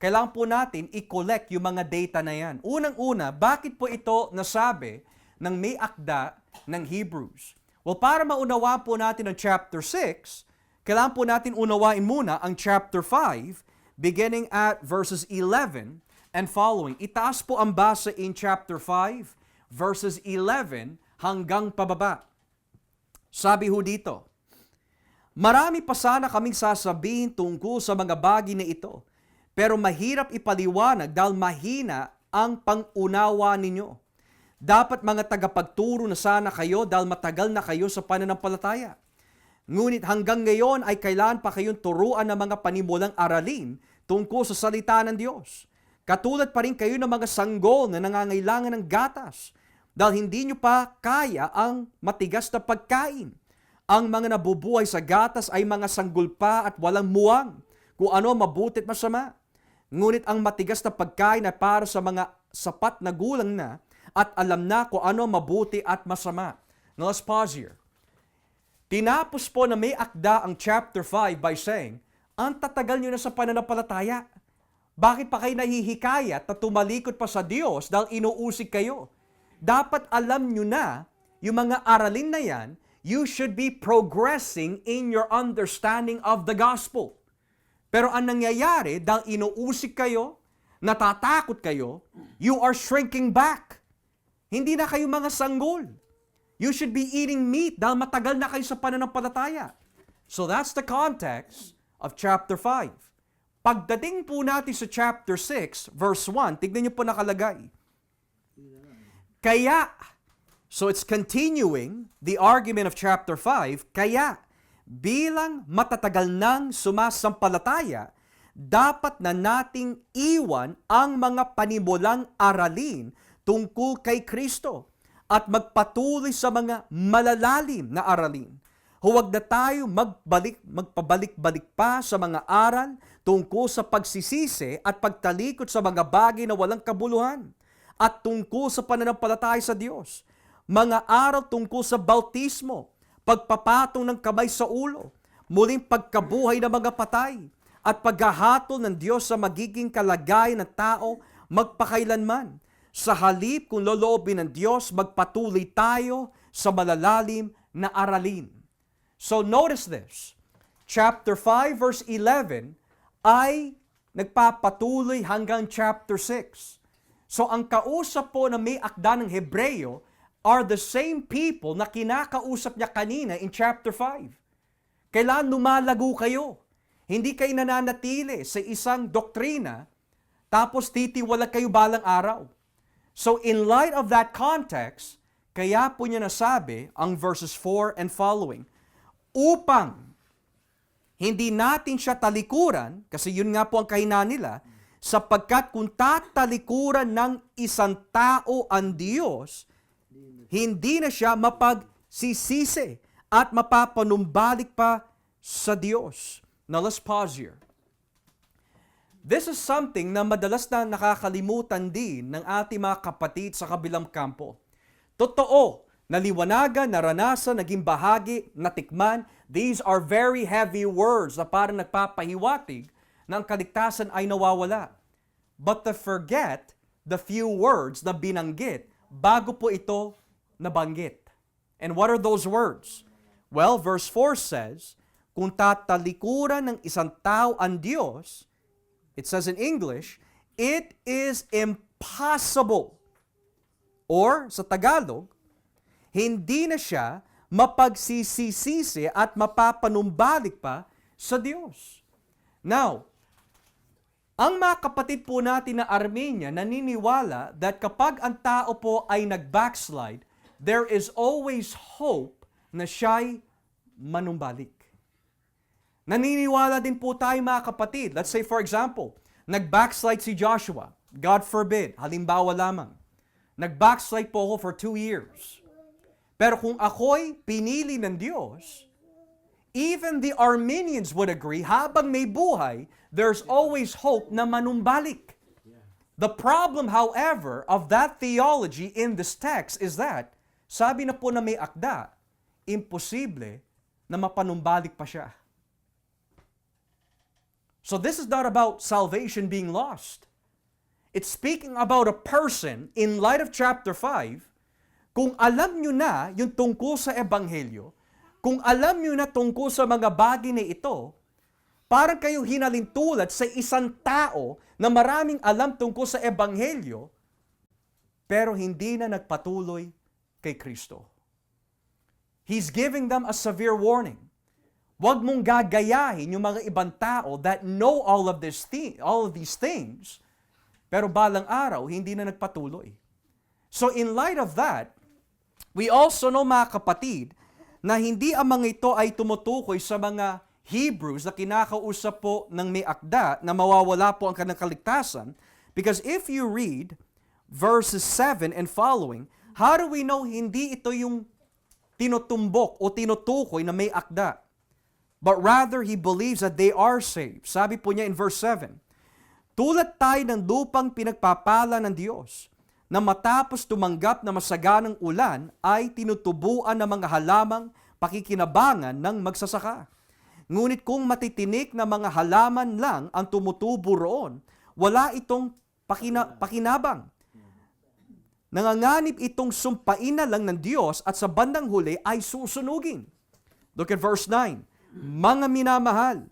kailangan po natin i-collect yung mga data na yan. Unang-una, bakit po ito nasabi ng may akda ng Hebrews? Well, para maunawa po natin ang chapter 6, kailangan po natin unawain muna ang chapter 5, beginning at verses 11 and following. Itaas po ang basa in chapter 5, verses 11 hanggang pababa. Sabi ho dito, marami pa sana kaming sasabihin tungkol sa mga bagay na ito, pero mahirap ipaliwanag dahil mahina ang pangunawa ninyo. Dapat mga tagapagturo na sana kayo dahil matagal na kayo sa pananampalataya. Ngunit hanggang ngayon ay kailangan pa kayong turuan ng mga panimulang aralin tungkol sa salita ng Diyos. Katulad pa rin kayo ng mga sanggol na nangangailangan ng gatas dahil hindi nyo pa kaya ang matigas na pagkain. Ang mga nabubuhay sa gatas ay mga sanggulpa at walang muwang, kung ano mabuti at masama. Ngunit ang matigas na pagkain ay para sa mga sapat na gulang na at alam na kung ano mabuti at masama. Now let's pause here. Tinapos po na may akda ang chapter 5 by saying, ang tatagal nyo na sa pananampalataya. Bakit pa kayo nahihikayat na tumalikod pa sa Diyos dahil inuusig kayo? Dapat alam nyo na yung mga aralin na yan, you should be progressing in your understanding of the gospel. Pero ang nangyayari, dahil inuusig kayo, natatakot kayo, you are shrinking back. Hindi na kayo mga sanggol. You should be eating meat dahil matagal na kayo sa pananampalataya. So that's the context of chapter 5. Pagdating po natin sa chapter 6, verse 1, tignan niyo po nakalagay. Kaya, so it's continuing the argument of chapter 5, kaya bilang matatagal nang sumasampalataya, dapat na nating iwan ang mga panimulang aralin tungkol kay Kristo at magpatuloy sa mga malalalim na aralin. Huwag na tayo magpabalik-balik pa sa mga aral tungkol sa pagsisisi at pagtalikod sa mga bagay na walang kabuluhan at tungkol sa pananampalataya sa Diyos. Mga aral tungkol sa bautismo, pagpapatong ng kamay sa ulo, muling pagkabuhay ng mga patay, at paghahatol ng Diyos sa magiging kalagayan ng tao magpakailanman. Sa halip kung loloobin ng Diyos, magpatuloy tayo sa malalalim na aralin. So notice this, chapter 5 verse 11 ay nagpapatuloy hanggang chapter 6. So ang kausap po na may akda ng Hebreo are the same people na kinakausap niya kanina in chapter 5. Kailangan lumalago kayo. Hindi kayo nananatili sa isang doktrina tapos titiwala kayo balang araw. So in light of that context, kaya po niya nasabi ang verses 4 and following, upang hindi natin siya talikuran, kasi yun nga po ang kahinaan nila, sapagkat kung tatalikuran ng isang tao ang Diyos, hindi na siya mapagsisisi at mapapanumbalik pa sa Diyos. Now let's pause here. This is something na madalas na nakakalimutan din ng ating mga kapatid sa kabilang kampo. Totoo, naliwanagan, naranasan, naging bahagi, natikman, these are very heavy words na parang nagpapahiwatig na ang kaligtasan ay nawawala. But to forget the few words na binanggit bago po ito nabanggit. And what are those words? Well, verse 4 says, kung tatalikuran ng isang tao ang Diyos, it says in English, it is impossible. Or, sa Tagalog, hindi na siya mapagsisisi at mapapanumbalik pa sa Diyos. Now, ang mga kapatid po natin na Armenia naniniwala that kapag ang tao po ay nag-backslide, there is always hope na siya'y manumbalik. Naniniwala din po tayo mga kapatid. Let's say for example, nag-backslide si Joshua. God forbid, halimbawa lamang. Nag-backslide po ako for 2 years. Pero kung ako'y pinili ng Diyos, even the Armenians would agree, habang may buhay, there's always hope na manumbalik. The problem, however, of that theology in this text is that, sabi na po na may akda, imposible na mapanumbalik pa siya. So this is not about salvation being lost. It's speaking about a person in light of chapter 5. Kung alam nyo na yung tungkol sa Ebanghelyo, kung alam nyo na tungkol sa mga bagay na ito, parang kayo hinalintulad sa isang tao na maraming alam tungkol sa Ebanghelyo, pero hindi na nagpatuloy kay Kristo. He's giving them a severe warning. Huwag mong gagayahin yung mga ibang tao that know all of these things, pero balang araw, hindi na nagpatuloy. So in light of that, we also know mga kapatid, na hindi ang mga ito ay tumutukoy sa mga Hebrews na kinakausap po ng may akda na mawawala po ang kanilang kaligtasan. Because if you read verses 7 and following, how do we know hindi ito yung tinutumbok o tinutukoy na may akda? But rather, he believes that they are saved. Sabi po niya in verse 7, tulad tayo ng lupang pinagpapala ng Diyos, na matapos tumanggap na masaganang ulan ay tinutubuan ng mga halamang pakikinabangan ng magsasaka. Ngunit kung matitinik na mga halaman lang ang tumutubo roon, wala itong pakinabang. Nanganganib itong sumpain na lang ng Diyos at sa bandang huli ay susunugin. Look at verse 9. Mga minamahal,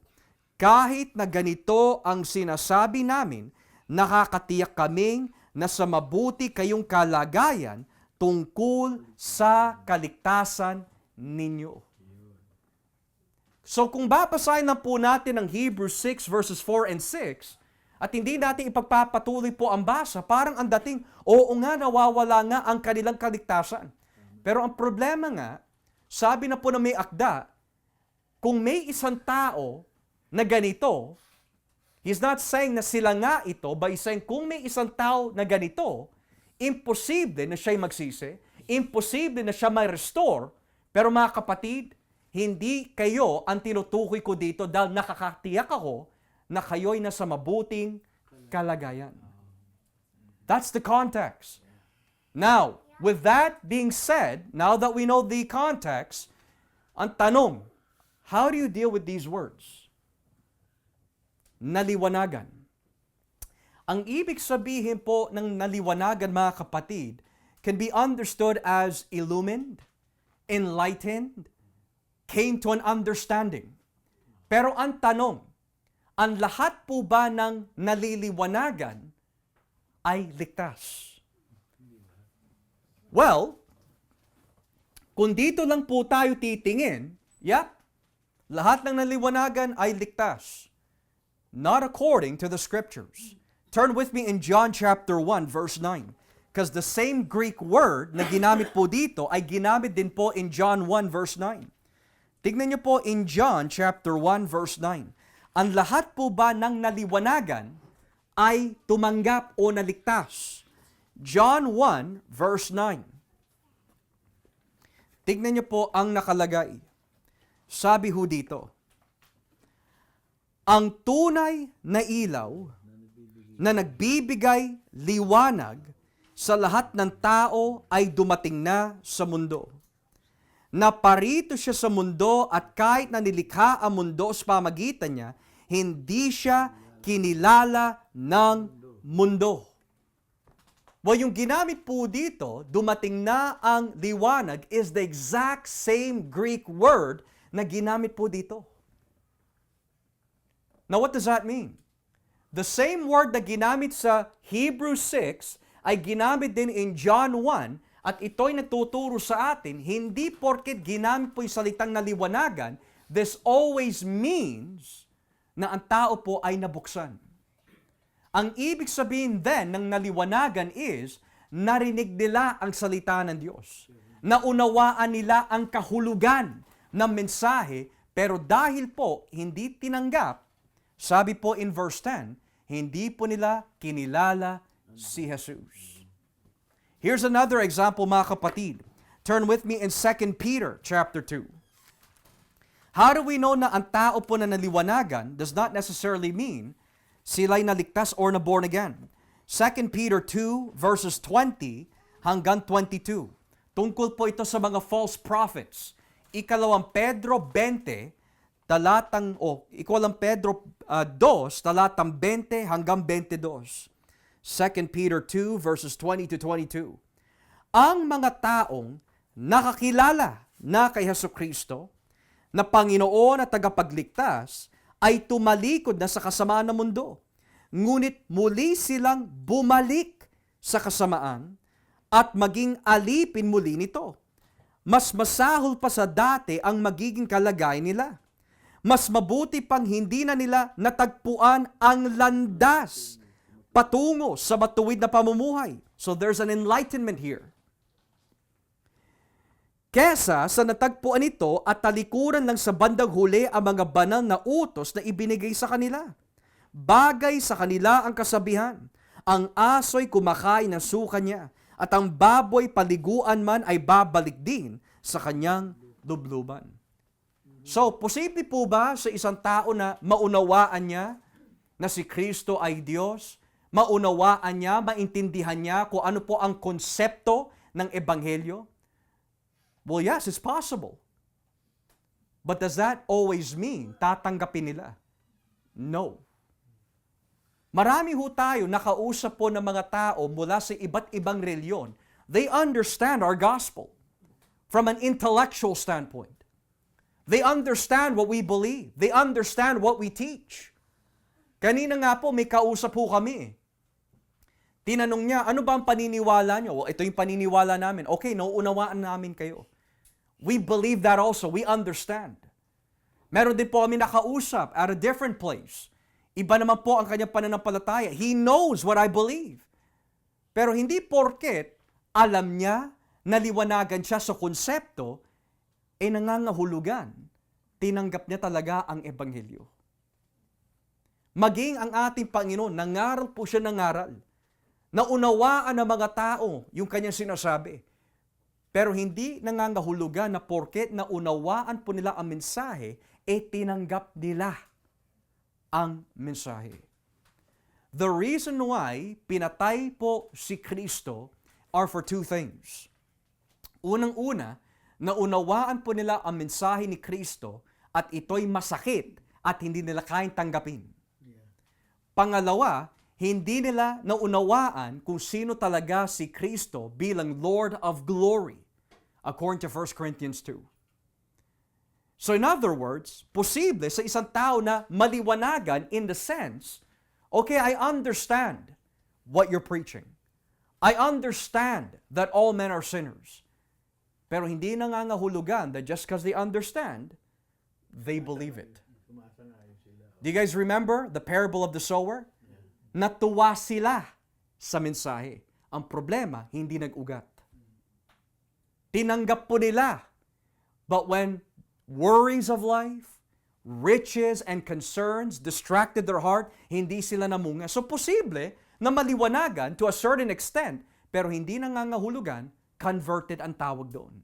kahit na ganito ang sinasabi namin, nakakatiyak kaming na sa mabuti kayong kalagayan tungkol sa kaligtasan ninyo. So kung babasahin na po natin ang Hebrews 6 verses 4 and 6, at hindi natin ipagpapatuloy po ang basa, parang ang dating, oo nga, nawawala nga ang kanilang kaligtasan. Pero ang problema nga, sabi na po na may akda, kung may isang tao na ganito, he's not saying na sila nga ito, but he's saying kung may isang tao na ganito, imposible na siya'y magsisi, imposible na siya may restore, pero mga kapatid, hindi kayo ang tinutukoy ko dito dahil nakakatiyak ako na kayo'y nasa mabuting kalagayan. That's the context. Now, with that being said, now that we know the context, ang tanong, how do you deal with these words? Naliwanagan. Ang ibig sabihin po ng naliwanagan, mga kapatid, can be understood as illumined, enlightened, came to an understanding. Pero ang tanong, ang lahat po ba ng naliliwanagan ay ligtas? Well, kung dito lang po tayo titingin, lahat ng naliwanagan ay ligtas. Not according to the scriptures. Turn with me in John chapter 1 verse 9. Because the same Greek word na ginamit po dito ay ginamit din po in John 1 verse 9. Tignan niyo po in John chapter 1 verse 9. Ang lahat po ba ng naliwanagan ay tumanggap o naligtas? John 1 verse 9. Tignan niyo po ang nakalagay. Sabi ho dito, ang tunay na ilaw na nagbibigay liwanag sa lahat ng tao ay dumating na sa mundo. Naparito siya sa mundo at kahit na nilikha ang mundo sa pamagitan niya, hindi siya kinilala ng mundo. Well, yung ginamit po dito, dumating na ang liwanag, is the exact same Greek word na ginamit po dito. Now, what does that mean? The same word na ginamit sa Hebrews 6 ay ginamit din in John 1 at ito'y nagtuturo sa atin, hindi porket ginamit po yung salitang naliwanagan, this always means na ang tao po ay nabuksan. Ang ibig sabihin din ng naliwanagan is, narinig nila ang salita ng Diyos. Naunawaan nila ang kahulugan ng mensahe, pero dahil po hindi tinanggap, sabi po in verse 10, hindi po nila kinilala si Jesus. Here's another example, mga kapatid. Turn with me in 2 Peter chapter 2. How do we know na ang tao po na naliwanagan does not necessarily mean sila'y naligtas or na born again? 2 Peter 2 verses 20 hanggang 22. Tungkol po ito sa mga false prophets. Ikalawang Pedro 20, ikawalang Pedro 2, talatang 20 hanggang 22. 2 Peter 2 verses 20 to 22. Ang mga taong nakakilala na kay Hesukristo, na Panginoon at tagapagligtas, ay tumalikod na sa kasamaan ng mundo. Ngunit muli silang bumalik sa kasamaan at maging alipin muli nito. Mas masahol pa sa dati ang magiging kalagayan nila. Mas mabuti pang hindi na nila natagpuan ang landas patungo sa matuwid na pamumuhay. So there's an enlightenment here. Kesa sa natagpuan ito at talikuran lang sa bandang huli ang mga banal na utos na ibinigay sa kanila. Bagay sa kanila ang kasabihan, ang aso'y kumakain ng suka niya, at ang baboy paliguan man ay babalik din sa kanyang lubluban. So, posible po ba sa isang tao na maunawaan niya na si Kristo ay Diyos? Maunawaan niya, maintindihan niya kung ano po ang konsepto ng Ebanghelyo? Well, yes, it's possible. But does that always mean tatanggapin nila? No. Marami ho tayo nakausap po ng mga tao mula sa iba't ibang reliyon. They understand our gospel from an intellectual standpoint. They understand what we believe. They understand what we teach. Kanina nga po, may kausap po kami. Tinanong niya, ano ba ang paniniwala niyo? Well, ito yung paniniwala namin. Okay, nauunawaan namin kayo. We believe that also. We understand. Meron din po kami nakausap at a different place. Iba naman po ang kanyang pananampalataya. He knows what I believe. Pero hindi porket alam niya, naliwanagan siya sa konsepto, nangangahulugan, tinanggap niya talaga ang Ebanghelyo. Maging ang ating Panginoon, nangaral po siya nangaral. Naunawaan ng mga tao yung kanyang sinasabi. Pero hindi nangangahulugan na porket naunawaan po nila ang mensahe, tinanggap nila ang mensahe. The reason why pinatay po si Kristo are for two things. Unang-una, naunawaan po nila ang mensahe ni Kristo at ito'y masakit at hindi nila kayang tanggapin. Pangalawa, hindi nila naunawaan kung sino talaga si Kristo bilang Lord of Glory, according to 1 Corinthians 2. So in other words, posible sa isang tao na maliwanagan in the sense, okay, I understand what you're preaching. I understand that all men are sinners. Pero hindi nangangahulugan that just because they understand, they believe it. Do you guys remember the parable of the sower? Natuwa sila sa mensahe. Ang problema, hindi nag-ugat. Tinanggap po nila. But when worries of life, riches, and concerns distracted their heart, hindi sila namunga. So posible na maliwanagan to a certain extent, pero hindi nangangahulugan, converted ang tawag doon.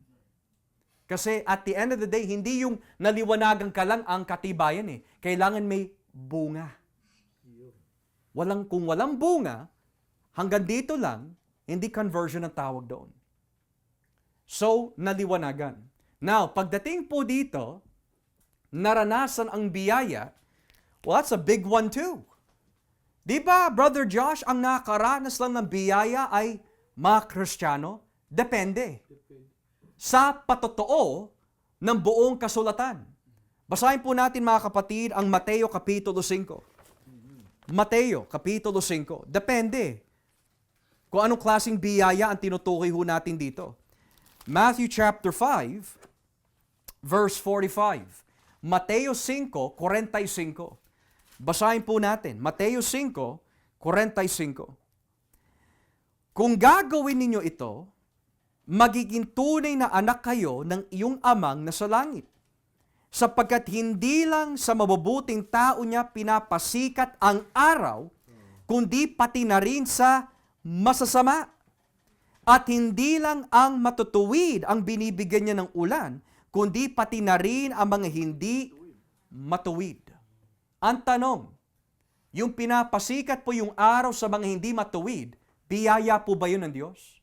Kasi at the end of the day, hindi yung naliwanagan ka lang ang katibayan eh. Kailangan may bunga. Kung walang bunga, hanggang dito lang, hindi conversion ang tawag doon. So, naliwanagan. Now, pagdating po dito, naranasan ang biyaya, well, that's a big one too. Di ba, Brother Josh, ang nakaranas lang ng biyaya ay mga Kristiyano? Depende. Sa patotoo ng buong kasulatan. Basahin po natin mga kapatid ang Mateo Kapitulo 5. Mateo Kapitulo 5. Depende kung anong klaseng biyaya ang tinutukoy ho natin dito. Matthew chapter 5, verse 45. Mateo 5:45. Basahin po natin. Mateo 5:45. Kung gagawin ninyo ito, magiging tunay na anak kayo ng iyong amang nasa langit. Sapagkat hindi lang sa mabubuting tao niya pinapasikat ang araw, kundi pati na rin sa masasama. At hindi lang ang matutuwid ang binibigyan niya ng ulan, kundi pati na rin ang mga hindi matuwid. Ang tanong, yung pinapasikat po yung araw sa mga hindi matuwid, biyaya po ba yun ng Diyos?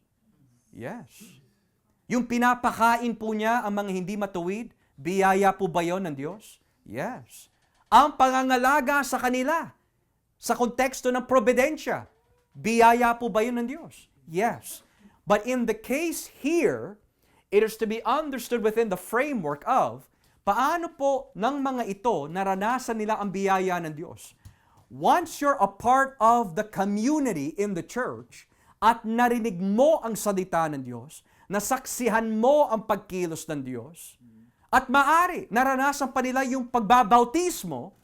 Yes. Yung pinapakain po niya ang mga hindi matuwid, biyaya po ba yun ng Diyos? Yes. Ang pangangalaga sa kanila, sa konteksto ng probidensya, biyaya po ba yun ng Diyos? Yes. But in the case here, it is to be understood within the framework of paano po ng mga ito naranasan nila ang biyaya ng Diyos. Once you're a part of the community in the church at narinig mo ang salita ng Diyos, nasaksihan mo ang pagkilos ng Diyos, at maari naranasan pa nila yung pagbabautismo,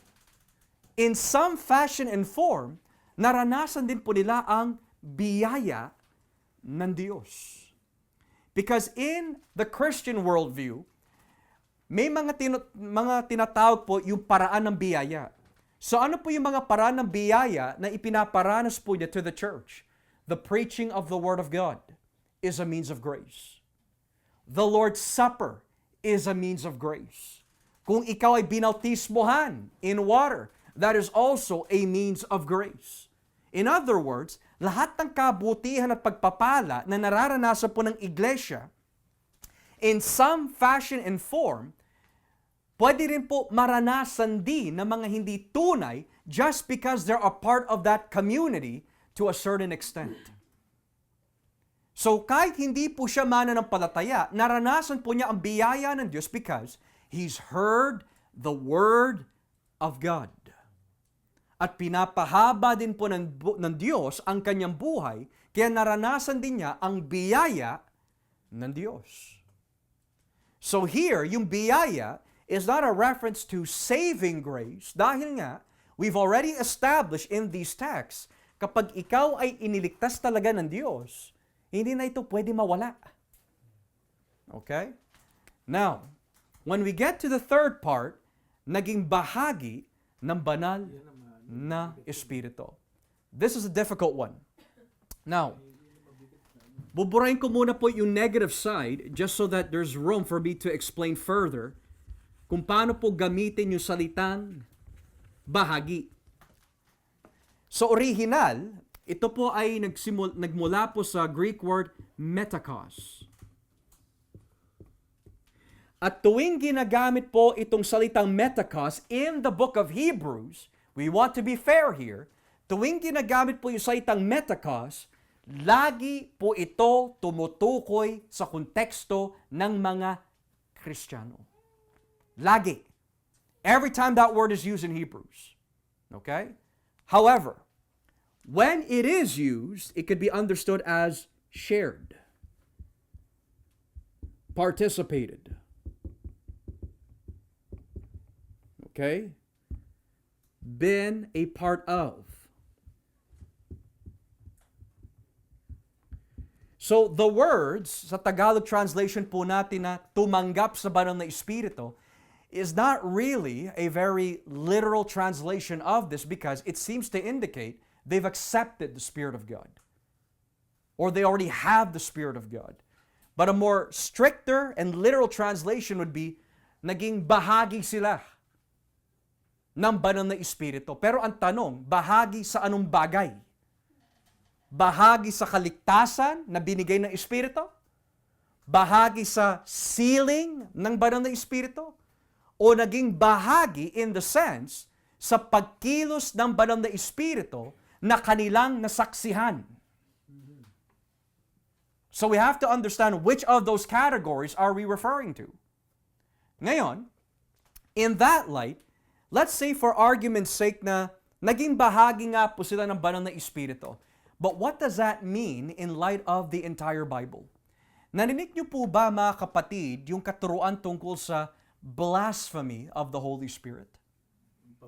in some fashion and form, naranasan din po nila ang biyaya ng Diyos. Because in the Christian worldview, may mga tinatawag po yung paraan ng biyaya. So ano po yung mga paraan ng biyaya na ipinaparanas po niya to the church? The preaching of the Word of God is a means of grace. The Lord's Supper is a means of grace. Kung ikaw ay binautismohan in water, that is also a means of grace. In other words, lahat ng kabutihan at pagpapala na nararanasan po ng iglesia, in some fashion and form, pwede rin po maranasan din ng mga hindi tunay just because they're a part of that community to a certain extent. So kahit hindi po siya mananampalataya, naranasan po niya ang biyaya ng Diyos because he's heard the Word of God. At pinapahaba din po ng Diyos ang kanyang buhay, kaya naranasan din niya ang biyaya ng Diyos. So here, yung biyaya is not a reference to saving grace, dahil nga, we've already established in these texts, kapag ikaw ay iniligtas talaga ng Diyos, hindi na ito pwede mawala. Okay? Now, when we get to the third part, naging bahagi ng banal na Espiritu. This is a difficult one. Now, buburahin ko muna po yung negative side just so that there's room for me to explain further kung paano po gamitin yung salitang bahagi. So original, ito po ay nagmula po sa Greek word metakos. At tuwing ginagamit po itong salitang metakos in the book of Hebrews, we want to be fair here, tuwing ginagamit po yung salitang metakos, lagi po ito tumutukoy sa konteksto ng mga Kristiyano. Lagi. Every time that word is used in Hebrews. Okay? However, when it is used, it could be understood as shared, participated. Okay? Been a part of. So, the words sa Tagalog translation po natin na tumanggap sa banal na Espiritu is not really a very literal translation of this because it seems to indicate they've accepted the Spirit of God. Or they already have the Spirit of God. But a more stricter and literal translation would be, naging bahagi sila ng banal na Espiritu. Pero ang tanong, bahagi sa anong bagay? Bahagi sa kaligtasan na binigay ng Espiritu? Bahagi sa sealing ng banal na Espiritu? O naging bahagi in the sense sa pagkilos ng banal na Espiritu na kanilang nasaksihan? So we have to understand which of those categories are we referring to. Ngayon, in that light, let's say for argument's sake na naging bahagi nga po sila ng banal na Espiritu. But what does that mean in light of the entire Bible? Narinig niyo po ba mga kapatid yung katuruan tungkol sa blasphemy of the Holy Spirit?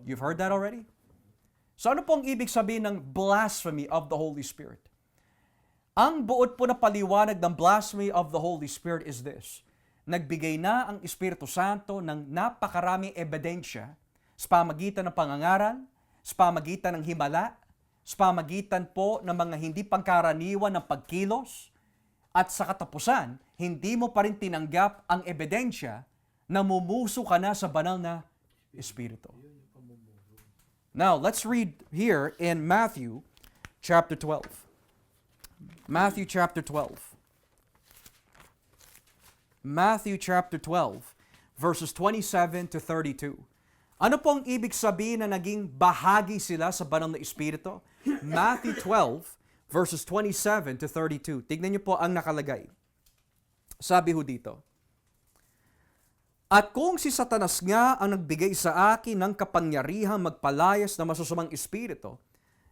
You've heard that already? So ano pong ibig sabihin ng blasphemy of the Holy Spirit? Ang buod po na paliwanag ng blasphemy of the Holy Spirit is this. Nagbigay na ang Espiritu Santo ng napakaraming ebidensya sa pamagitan ng pangangaral, sa pamagitan ng himala, sa pamagitan po ng mga hindi pangkaraniwan ng pagkilos, at sa katapusan, hindi mo pa rin tinanggap ang ebidensya na mumuso ka na sa banal na Espiritu. Now, let's read here in Matthew chapter 12. Matthew chapter 12. Matthew chapter 12, verses 27 to 32. Ano pong ibig sabihin na naging bahagi sila sa banal na Espiritu? Matthew 12, verses 27 to 32. Tignan niyo po ang nakalagay. Sabi ho dito, "At kung si Satanas nga ang nagbigay sa akin ng kapangyarihang magpalayas ng masasamang espiritu,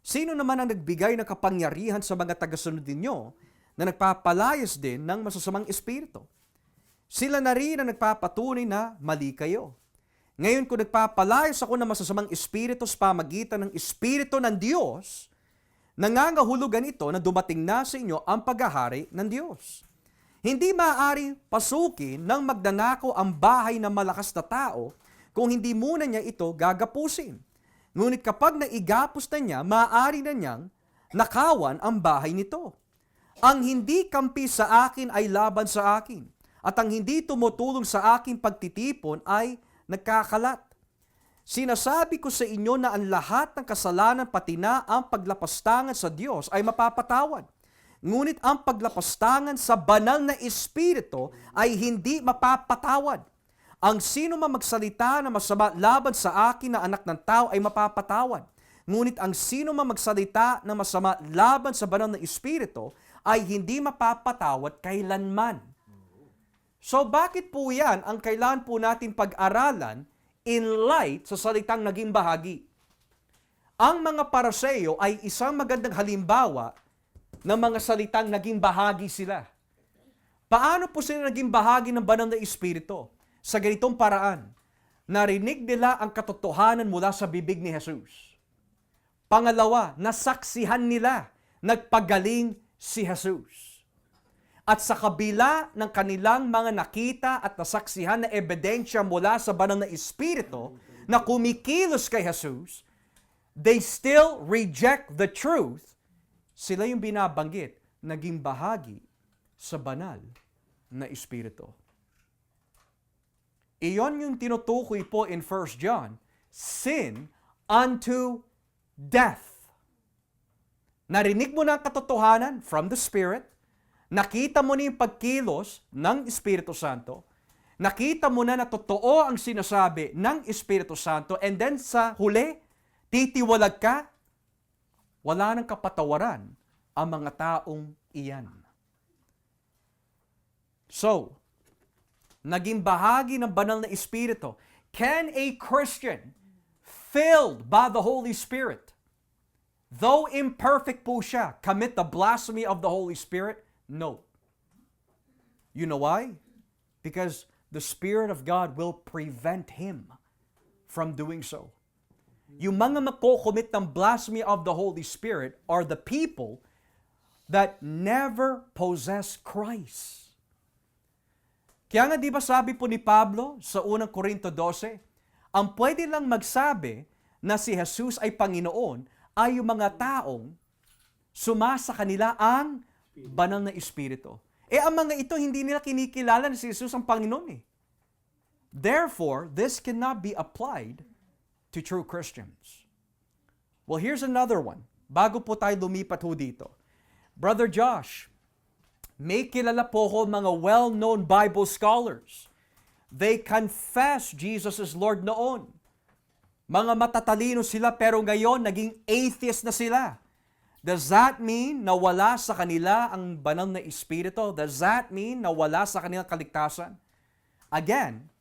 sino naman ang nagbigay ng kapangyarihan sa mga tagasunod ninyo na nagpapalayas din ng masasamang espiritu? Sila na rin ang nagpapatunay na mali kayo. Ngayon kung nagpapalayas ako ng masasamang espiritu sa pamagitan ng Espiritu ng Diyos, nangangahulugan ito na dumating na sa inyo ang paghahari ng Diyos. Hindi maaari pasukin ng magnanakaw ang bahay ng malakas na tao kung hindi muna niya ito gagapusin. Ngunit kapag naigapos na niya, maaari na niyang nakawan ang bahay nito. Ang hindi kampi sa akin ay laban sa akin, at ang hindi tumutulong sa aking pagtitipon ay nagkakalat. Sinasabi ko sa inyo na ang lahat ng kasalanan pati na ang paglapastangan sa Diyos ay mapapatawad. Ngunit ang paglapastangan sa banal na Espiritu ay hindi mapapatawad. Ang sino man magsalita na masama laban sa akin na anak ng tao ay mapapatawad. Ngunit ang sino man magsalita na masama laban sa banal na Espiritu ay hindi mapapatawad kailanman." So bakit po yan ang kailangan po natin pag-aralan in light sa salitang naging bahagi? Ang mga Pariseo ay isang magandang halimbawa ng mga salitang naging bahagi sila. Paano po sila naging bahagi ng banal na Espiritu? Sa ganitong paraan, narinig nila ang katotohanan mula sa bibig ni Jesus. Pangalawa, nasaksihan nila, nagpagaling si Jesus. At sa kabila ng kanilang mga nakita at nasaksihan na ebidensya mula sa banal na Espiritu na kumikilos kay Jesus, they still reject the truth. Sila yung binabanggit, naging bahagi sa banal na Espiritu. Iyon yung tinutukoy po in 1 John, sin unto death. Narinig mo na ang katotohanan from the Spirit, nakita mo na yung pagkilos ng Espiritu Santo, nakita mo na totoo ang sinasabi ng Espiritu Santo, and then sa huli, titiwalag ka, wala nang kapatawaran ang mga taong iyan. So, naging bahagi ng banal na Espiritu. Can a Christian filled by the Holy Spirit, though imperfect po siya, commit the blasphemy of the Holy Spirit? No. You know why? Because the Spirit of God will prevent him from doing so. Yung mga makocommit ng blasphemy of the Holy Spirit are the people that never possess Christ. Kaya nga di ba sabi po ni Pablo sa unang Korinto 12, ang pwede lang magsabi na si Jesus ay Panginoon ay yung mga taong sumasa kanila ang banal na Espiritu. Ang mga ito hindi nila kinikilala na si Jesus ang Panginoon eh. Therefore, this cannot be applied to true Christians. Well, here's another one. Bago po tayo lumipat ho dito. Brother Josh, may kilala po ko mga well-known Bible scholars. They confess Jesus is Lord noon. Mga matatalino sila pero ngayon naging atheist na sila. Does that mean na wala sa kanila ang banal na Espiritu? Does that mean na wala sa kanilang kaligtasan? Again,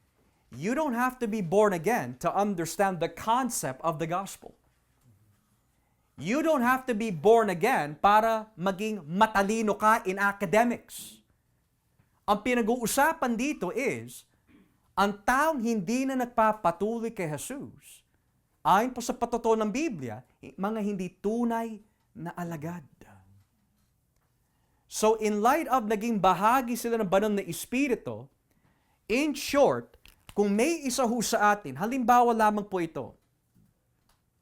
you don't have to be born again to understand the concept of the gospel. You don't have to be born again para maging matalino ka in academics. Ang pinag-uusapan dito is, ang taong hindi na nagpapatuloy kay Jesus, ayon po sa patutuo ng Biblia, mga hindi tunay na alagad. So in light of naging bahagi sila ng banal na Espiritu, in short, kung may isa ho sa atin, halimbawa lamang po ito,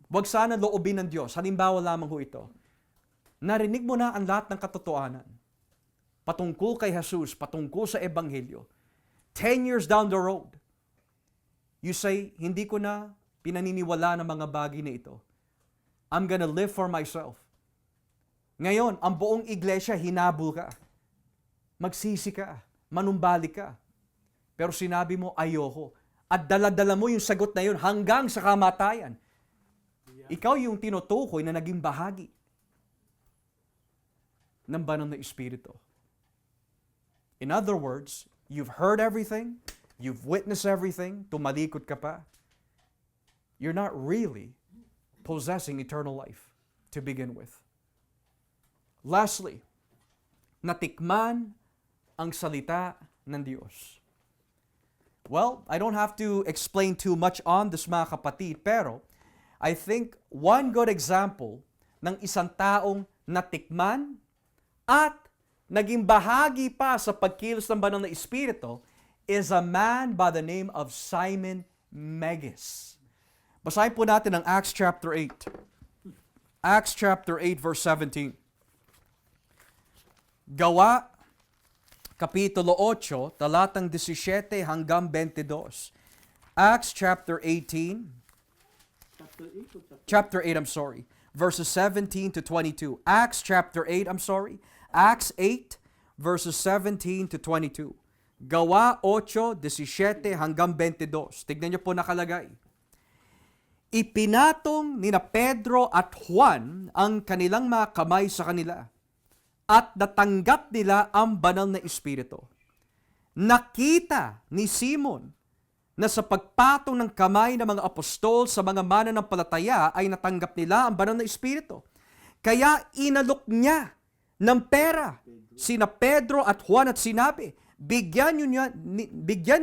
wag sana loobin ng Diyos, halimbawa lamang ho ito, narinig mo na ang lahat ng katotohanan, patungkol kay Jesus, patungkol sa Ebanghelyo, 10 years down the road, you say, hindi ko na pinaniniwala ng mga bagay na ito. I'm gonna live for myself. Ngayon, ang buong iglesia, hinabol ka. Magsisi ka, manumbalik ka. Pero sinabi mo, ayoko. At dala-dala mo yung sagot na yun hanggang sa kamatayan. Ikaw yung tinutukoy na naging bahagi ng banal na Espiritu. In other words, you've heard everything, you've witnessed everything, tumalikod ka pa. You're not really possessing eternal life to begin with. Lastly, natikman ang salita ng Diyos. Well, I don't have to explain too much on this mga kapatid, pero I think one good example ng isang taong natikman at naging bahagi pa sa pagkilos ng banal na Espiritu is a man by the name of Simon Magus. Basahin po natin ang Acts chapter 8. Acts chapter 8 verse 17. Gawa Kapitulo 8, talatang 17 hanggang 22. Acts chapter 18. Chapter 8, verses 17 to 22. Acts chapter 8, Acts 8, verses 17 to 22. Gawa 8, 17 hanggang 22. Tignan niyo po nakalagay. Ipinatong nina Pedro at Juan ang kanilang mga kamay sa kanila at natanggap nila ang banal na Espiritu. Nakita ni Simon na sa pagpatong ng kamay ng mga apostol sa mga mananampalataya ay natanggap nila ang banal na Espiritu. Kaya inalok niya ng pera sina Pedro at Juan at sinabi, bigyan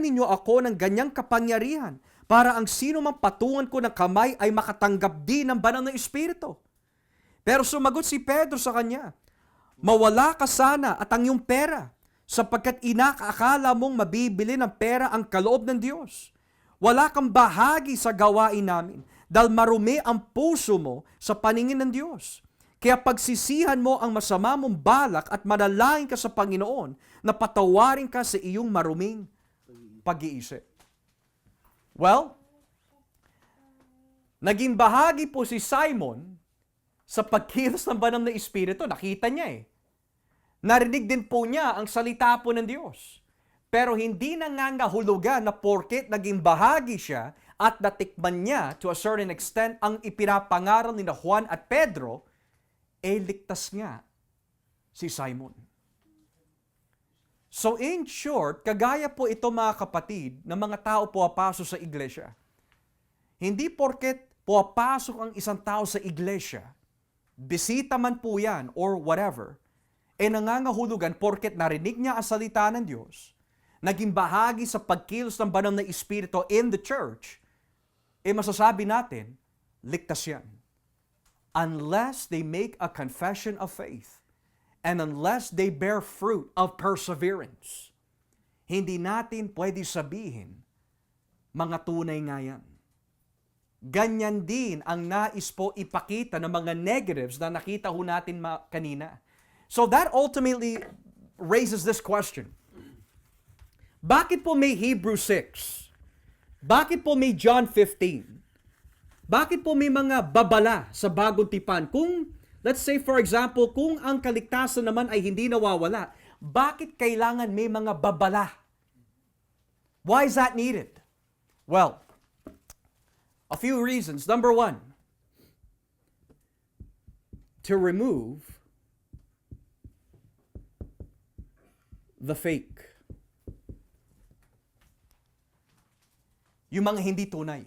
ninyo ako ng ganyang kapangyarihan para ang sino mang patungan ko ng kamay ay makatanggap din ng banal na Espiritu. Pero sumagot si Pedro sa kanya, mawala ka sana at ang iyong pera, sapagkat inakaakala mong mabibili ng pera ang kaloob ng Diyos. Wala kang bahagi sa gawain namin, dahil marumi ang puso mo sa paningin ng Diyos. Kaya pagsisihan mo ang masama mong balak at manalangin ka sa Panginoon na patawarin ka sa iyong maruming pag-iisip. Well, naging bahagi po si Simon sa pagkilos ng banal na Espiritu. Nakita niya eh. Narinig din po niya ang salita po ng Diyos. Pero hindi nangangahulugan na porket naging bahagi siya at natikman niya to a certain extent ang ipinapangaral ni Juan at Pedro, ligtas nga si Simon. So in short, kagaya po ito mga kapatid, ng mga tao puwapasok sa iglesia. Hindi porket puwapasok ang isang tao sa iglesia, bisita man po yan or whatever, nangangahulugan porket narinig niya ang salita ng Diyos, naging bahagi sa pagkilos ng banal na Espiritu in the church, masasabi natin, ligtas yan. Unless they make a confession of faith and unless they bear fruit of perseverance, hindi natin pwede sabihin, mga tunay nga yan. Ganyan din ang nais po ipakita ng mga negatives na nakita ho natin kanina. So that ultimately raises this question. Bakit po may Hebrews 6? Bakit po may John 15? Bakit po may mga babala sa bagong tipan? Kung, let's say for example, kung ang kaligtasan naman ay hindi nawawala, bakit kailangan may mga babala? Why is that needed? Well, a few reasons. Number one, to remove the fake. Yung mga hindi tunay.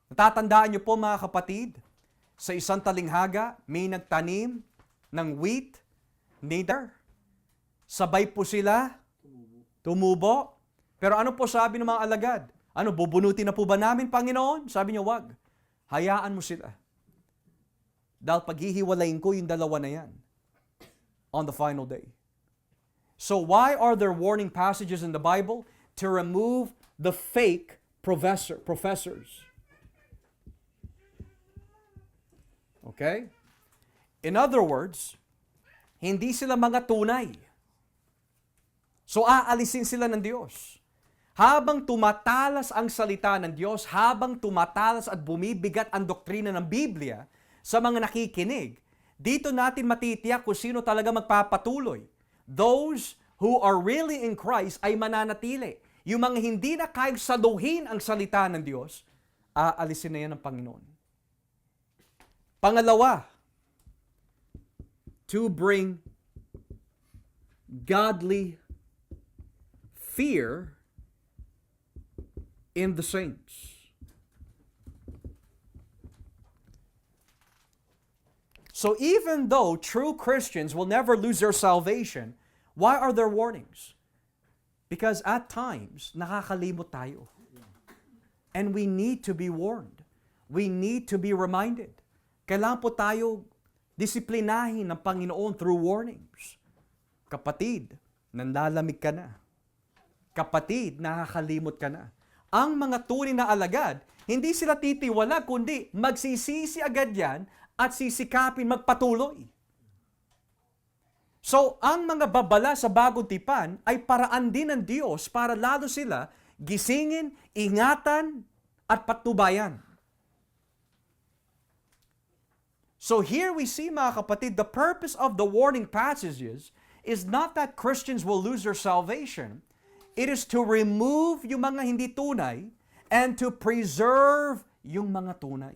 Natatandaan niyo po mga kapatid, sa isang talinghaga, may nagtanim ng wheat, neither. Sabay po sila, tumubo. Pero ano po sabi ng mga alagad? Ano, bubunutin na po ba namin, Panginoon? Sabi niya, wag. Hayaan mo sila. Dahil paghihiwalayin ko yung dalawa na yan on the final day. So why are there warning passages in the Bible? To remove the fake professors. Okay? In other words, hindi sila mga tunay. So aalisin sila ng Diyos. Habang tumatalas ang salita ng Diyos, habang tumatalas at bumibigat ang doktrina ng Biblia sa mga nakikinig, dito natin matitiyak kung sino talaga magpapatuloy. Those who are really in Christ ay mananatili. Yung mga hindi na kayang saluhin ang salita ng Diyos, aalisin na yan ng Panginoon. Pangalawa, to bring godly fear in the saints. So even though true Christians will never lose their salvation, why are there warnings? Because at times, nakakalimot tayo. And we need to be warned. We need to be reminded. Kailangan po tayo disiplinahin ng Panginoon through warnings. Kapatid, nanlalamig ka na. Kapatid, nakakalimot ka na. Ang mga tunay na alagad, hindi sila titiwala, kundi magsisisi agad yan at sisikapin magpatuloy. So, ang mga babala sa bagong tipan ay paraan din ng Diyos para lalo sila gisingin, ingatan, at patnubayan. So here we see, mga kapatid, the purpose of the warning passages is not that Christians will lose their salvation. It is to remove yung mga hindi tunay and to preserve yung mga tunay.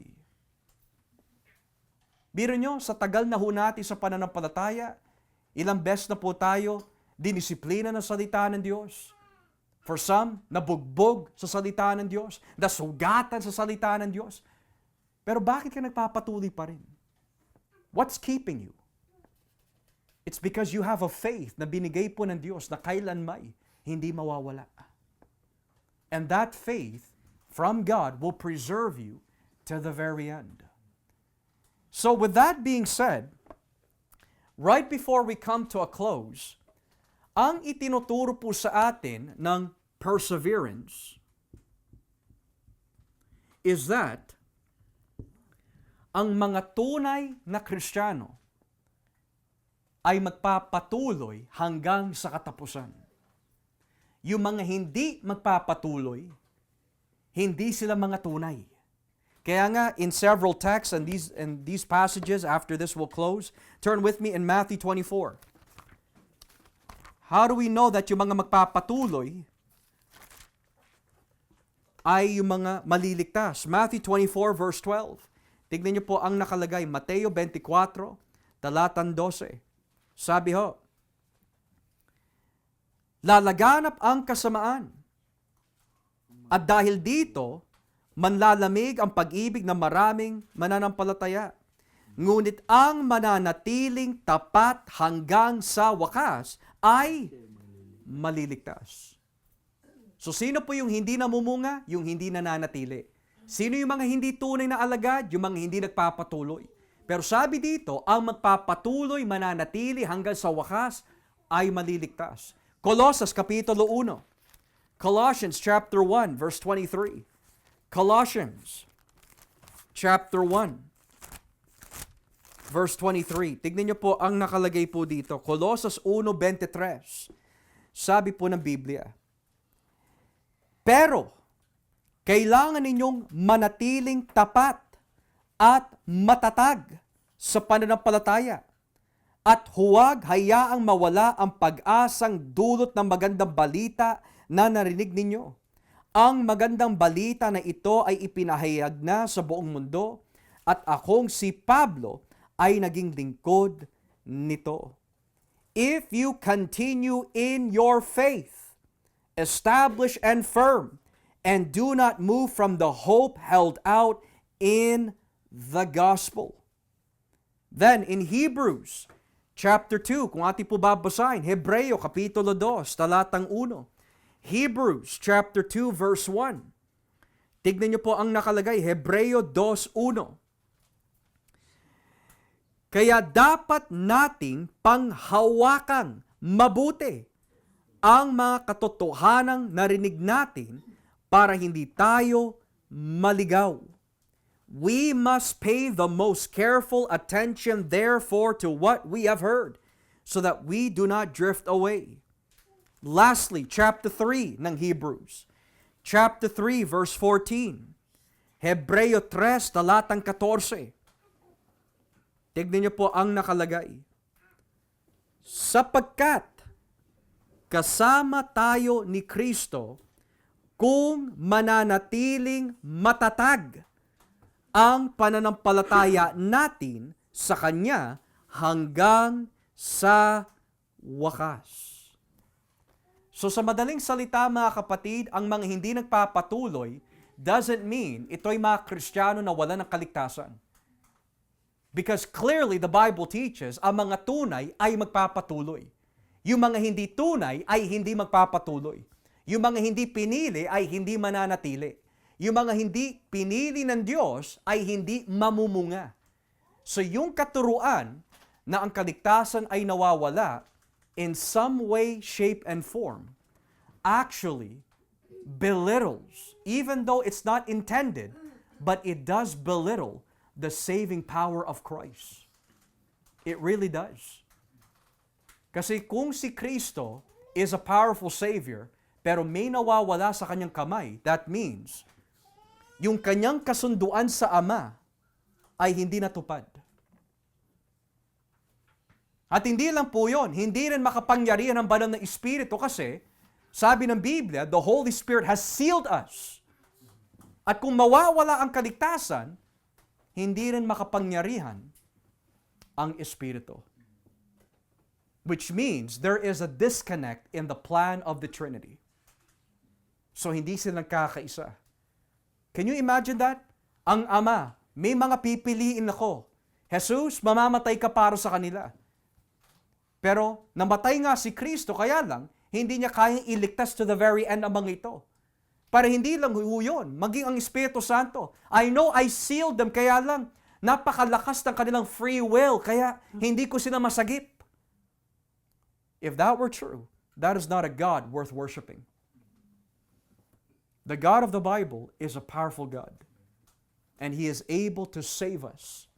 Biro nyo, sa tagal na ho natin sa pananampalataya, ilang beses na po tayo dinisiplina ng salita ng Diyos. For some, nabugbog sa salita ng Diyos, nasugatan sa salita ng Diyos. Pero bakit ka nagpapatuloy pa rin? What's keeping you? It's because you have a faith na binigay po ng Diyos na kailanmay hindi mawawala. And that faith from God will preserve you to the very end. So with that being said, right before we come to a close, ang itinuturo po sa atin ng perseverance is that ang mga tunay na Kristiyano ay magpapatuloy hanggang sa katapusan. Yung mga hindi magpapatuloy, hindi sila mga tunay. Kaya nga, in several texts and these passages, after this we'll close, turn with me in Matthew 24. How do we know that yung mga magpapatuloy ay yung mga maliligtas? Matthew 24 verse 12. Tignan niyo po ang nakalagay, Mateo 24, talatang 12. Sabi ho, lalaganap ang kasamaan. At dahil dito, manlalamig ang pag-ibig ng maraming mananampalataya. Ngunit ang mananatiling tapat hanggang sa wakas ay maliligtas. So sino po yung hindi namumunga? Yung hindi nananatili. Sino yung mga hindi tunay na alagad? Yung mga hindi nagpapatuloy. Pero sabi dito, ang magpapatuloy, mananatili hanggang sa wakas ay maliligtas. Colossus Kapitulo 1. Colossians chapter 1 verse 23. Colossians chapter 1 verse 23. Tignan niyo po ang nakalagay po dito. Colossus 1:23. Sabi po ng Biblia, pero kailangan ninyong manatiling tapat at matatag sa pananampalataya at huwag hayaang mawala ang pag-asang dulot ng magandang balita na narinig ninyo. Ang magandang balita na ito ay ipinahayag na sa buong mundo at akong si Pablo ay naging lingkod nito. If you continue in your faith, established and firm, and do not move from the hope held out in the gospel. Then in Hebrews chapter 2, kung ating po babasahin, Hebreo Kapitulo 2, talatang 1. Hebrews chapter 2 verse 1. Tignan niyo po ang nakalagay, Hebreo 2:1. Kaya dapat nating panghawakang mabuti ang mga katotohanang narinig natin para hindi tayo maligaw. We must pay the most careful attention therefore to what we have heard, so that we do not drift away. Lastly, chapter 3 ng Hebrews. Chapter 3, verse 14. Hebreo 3, talatang 14. Tignan niyo po ang nakalagay. Sapagkat kasama tayo ni Kristo kung mananatiling matatag ang pananampalataya natin sa Kanya hanggang sa wakas. So sa madaling salita mga kapatid, ang mga hindi nagpapatuloy doesn't mean ito'y mga Kristiyano na wala ng kaligtasan. Because clearly the Bible teaches ang mga tunay ay magpapatuloy. Yung mga hindi tunay ay hindi magpapatuloy. Yung mga hindi pinili ay hindi mananatili. Yung mga hindi pinili ng Diyos ay hindi mamumunga. So yung katuruan na ang kaligtasan ay nawawala, in some way, shape, and form, actually belittles, even though it's not intended, but it does belittle the saving power of Christ. It really does. Kasi kung si Kristo is a powerful Savior, pero may nawawala sa kanyang kamay, that means, yung kanyang kasunduan sa Ama ay hindi natupad. At hindi lang po yun, hindi rin makapangyarihan ng banal na Espiritu kasi sabi ng Biblia, the Holy Spirit has sealed us. At kung mawawala ang kaligtasan, hindi rin makapangyarihan ang Espiritu. Which means there is a disconnect in the plan of the Trinity. So hindi sila nagkakaisa. Can you imagine that? Ang Ama, may mga pipiliin ako. Jesus, mamamatay ka para sa kanila. Pero namatay nga si Kristo, kaya lang, hindi niya kayang iligtas to the very end ang mga ito. Para hindi lang yun, maging ang Espiritu Santo. I know I sealed them, kaya lang, napakalakas ng kanilang free will, kaya hindi ko sila masagip. If that were true, that is not a God worth worshiping. The God of the Bible is a powerful God. And He is able to save us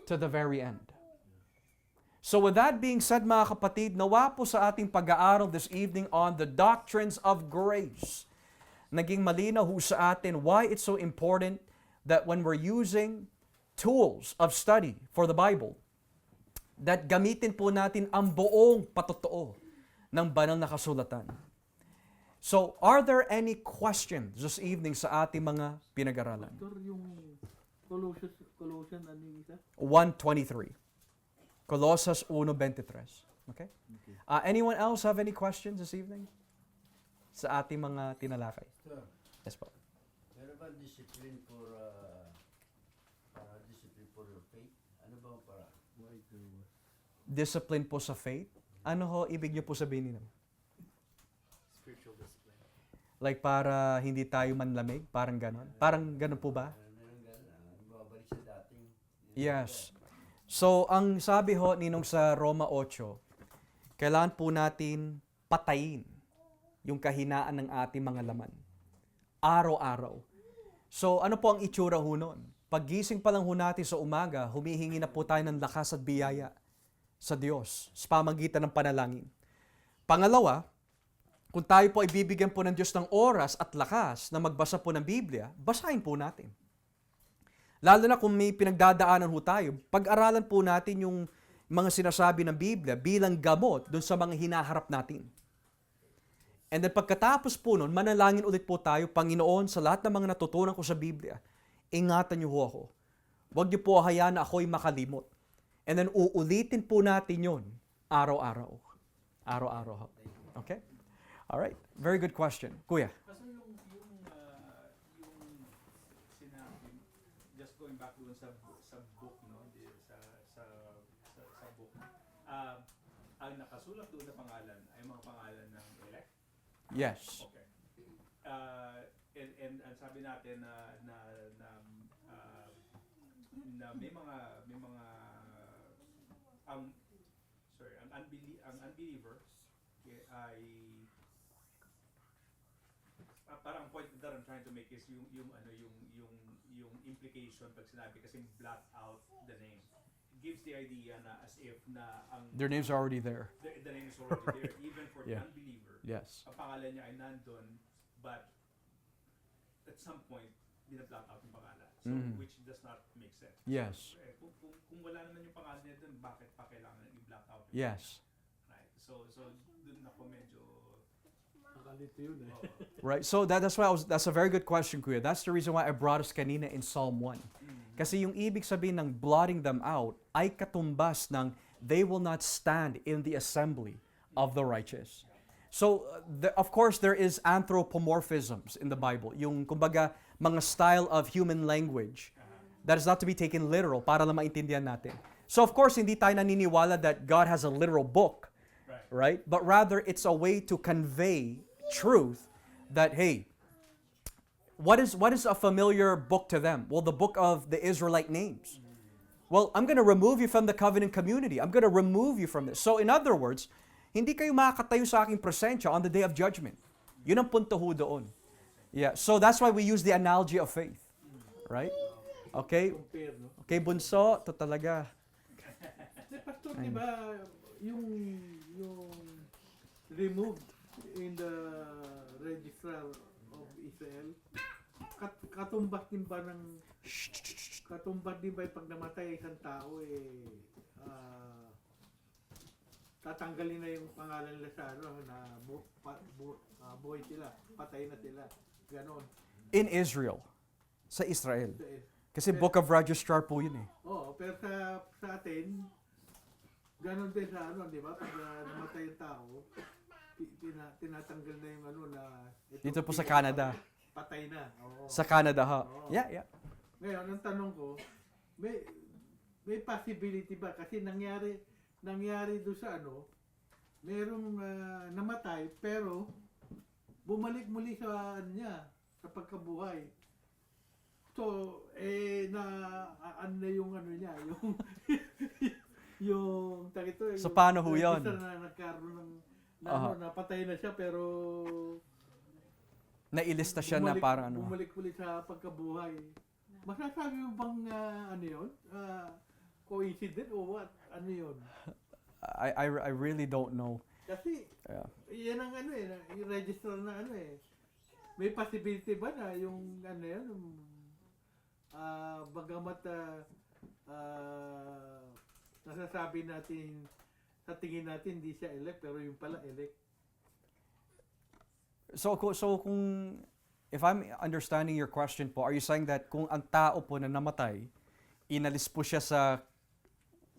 to the very end. So with that being said mga kapatid, nawa po sa ating pag-aaral this evening on the doctrines of grace. Naging malinaw ho sa atin why it's so important that when we're using tools of study for the Bible, that gamitin po natin ang buong patotoo ng banal na kasulatan. So, are there any questions this evening sa ating mga pinag-aralan? Pastor, yung Colossians ano yung isa? 1:23. Colossus 1:23. Okay? Anyone else have any questions this evening? Sa ating mga tinalakay. Sir, Yes po. meron ba discipline for discipline for your faith? Ano ba ang para? Why do? Discipline po sa faith. Ano ho ibig niyo po sabihin nito? Spiritual discipline. Like para hindi tayo manlamig? Parang ganon? Parang ganon po ba? Meron gano'n, babalik sa dating. Yes. So, ang sabi ho ninong sa Roma 8, kailangan po natin patayin yung kahinaan ng ating mga laman. Araw-araw. So, ano po ang itsura ho nun? Paggising pa lang ho natin sa umaga, humihingi na po tayo ng lakas at biyaya sa Diyos sa pamagitan ng panalangin. Pangalawa, kung tayo po ay bibigyan po ng Diyos ng oras at lakas na magbasa po ng Biblia, basahin po natin. Lalo na kung may pinagdadaanan ho tayo, pag-aralan po natin yung mga sinasabi ng Biblia bilang gamot doon sa mga hinaharap natin. And then pagkatapos po nun, manalangin ulit po tayo, Panginoon, sa lahat ng mga natutunan ko sa Biblia, ingatan niyo ho ako. Huwag niyo po hayaan na ako'y makalimot. And then uulitin po natin yon araw-araw. Araw-araw ho. Okay? Alright. Very good question. Kuya. Kasi yung sinabi, just going back doon sa book, no? Sa book. Ang nakasulat doon na pangalan ay mga pangalan ng elect. Yes. Okay. And sabi natin na may mga ang unbeliever ay parang point that I'm trying to make is yung implication pag sinabi kasing blot out the name. It gives the idea na as if na ang Their names are already there. the name is already there even for the Yeah. unbeliever. Yes. Ang pangalan niya ay nandun, but at some point, binablock out yung pangalan. So, which does not make sense. Yes. Kung wala naman yung pangalan niya dun, bakit pa kailangan i-block out? Yes. Right. So dun ako medyo... Nakalito yun eh. Right. So that's why that's a very good question, Kuya. That's the reason why I brought us kanina in Psalm 1. Kasi yung ibig sabihin ng blotting them out ay katumbas ng they will not stand in the assembly of the righteous. So, of course, there is anthropomorphisms in the Bible. Yung, kumbaga, mga style of human language that is not to be taken literal para lang maintindihan natin. So, of course, hindi tayo naniniwala that God has a literal book, right? But rather, it's a way to convey truth that, hey, what is a familiar book to them? Well, the book of the Israelite names. Well, I'm going to remove you from the covenant community. I'm going to remove you from this. So, in other words, hindi kayo makakatayo sa aking presensya on the day of judgment. Yun ang punto ho doon. Yeah, so that's why we use the analogy of faith. Right? Okay? Okay, bunso, to talaga. Pastor, di ba, yung removed in the registrar of Israel, katumbas din ba yung pag namatay isang tao, tatanggalin na yung pangalan nila sa na buhay sila, patay na sila. Ganon. In Israel. Sa Israel. Kasi Book of Registrar po yun eh. Oo, pero sa atin, ganon din sa di ba? Pag namatay yung tao, tinatanggal na yung na... Dito po sa Canada. Patay na. Oo. Sa Canada ha. Oo. Yeah. Ngayon, ang tanong ko, may possibility ba? Kasi nangyari doon sa merong namatay, pero bumalik muli sa sa pagkabuhay. So, na yung niya, yung takito. So, paano ho yun? Na nagkaroon ng napatay na siya, pero nailista siya na para bumalik muli sa pagkabuhay. Masasabi mo bang yun? Coincident o what? Ano yun? I really don't know. Kasi, yan ang yung register na May possibility ba na yung bagamat nasasabi natin, sa tingin natin hindi siya elect, pero yung pala elect. So kung, if I'm understanding your question po, are you saying that kung ang tao po na namatay, inalis po siya sa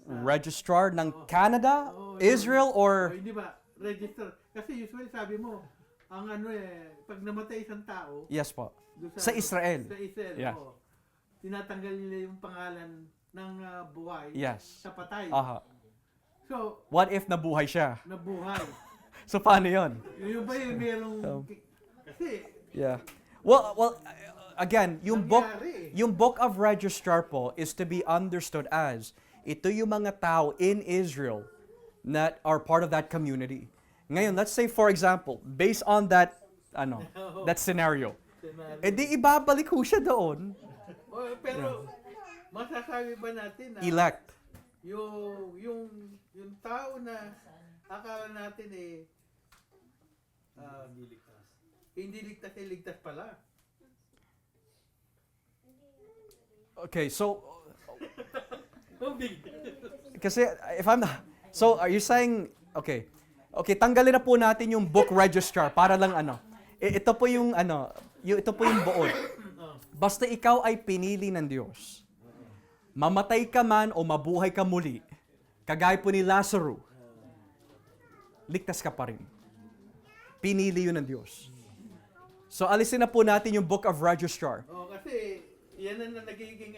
registrar ng Canada, Oo, Israel, O, or... hindi ba? Register. Kasi usually sabi mo, ang ano pag namatay isang tao, Yes po. doon Sa Israel. Sa Israel, Yeah. oo. Tinatanggal nila yung pangalan ng buhay Yes. sa patay. Aha. So, What if nabuhay siya? nabuhay. So paano yun? Yung ba yung merong... So, kasi, Yeah. Well, again, Nangyari. yung book of registrar po is to be understood as ito yung mga tao in Israel that are part of that community. Ngayon, let's say for example, based on that that scenario, di ibabalik ho siya doon. pero, masasabi ba natin na Elect. yung tao na akala natin hindi ligtas, ligtas pala. Okay, so kasi if I'm not, so are you saying okay, tanggalin na po natin yung book registrar para lang ito po yung ito po yung buod. Basta ikaw ay pinili ng Diyos. Mamatay ka man o mabuhay ka muli, kagaya po ni Lazarus, ligtas ka pa rin. Pinili yun ng Diyos. So alisin na po natin yung book of registrar. Kasi yan na nagiging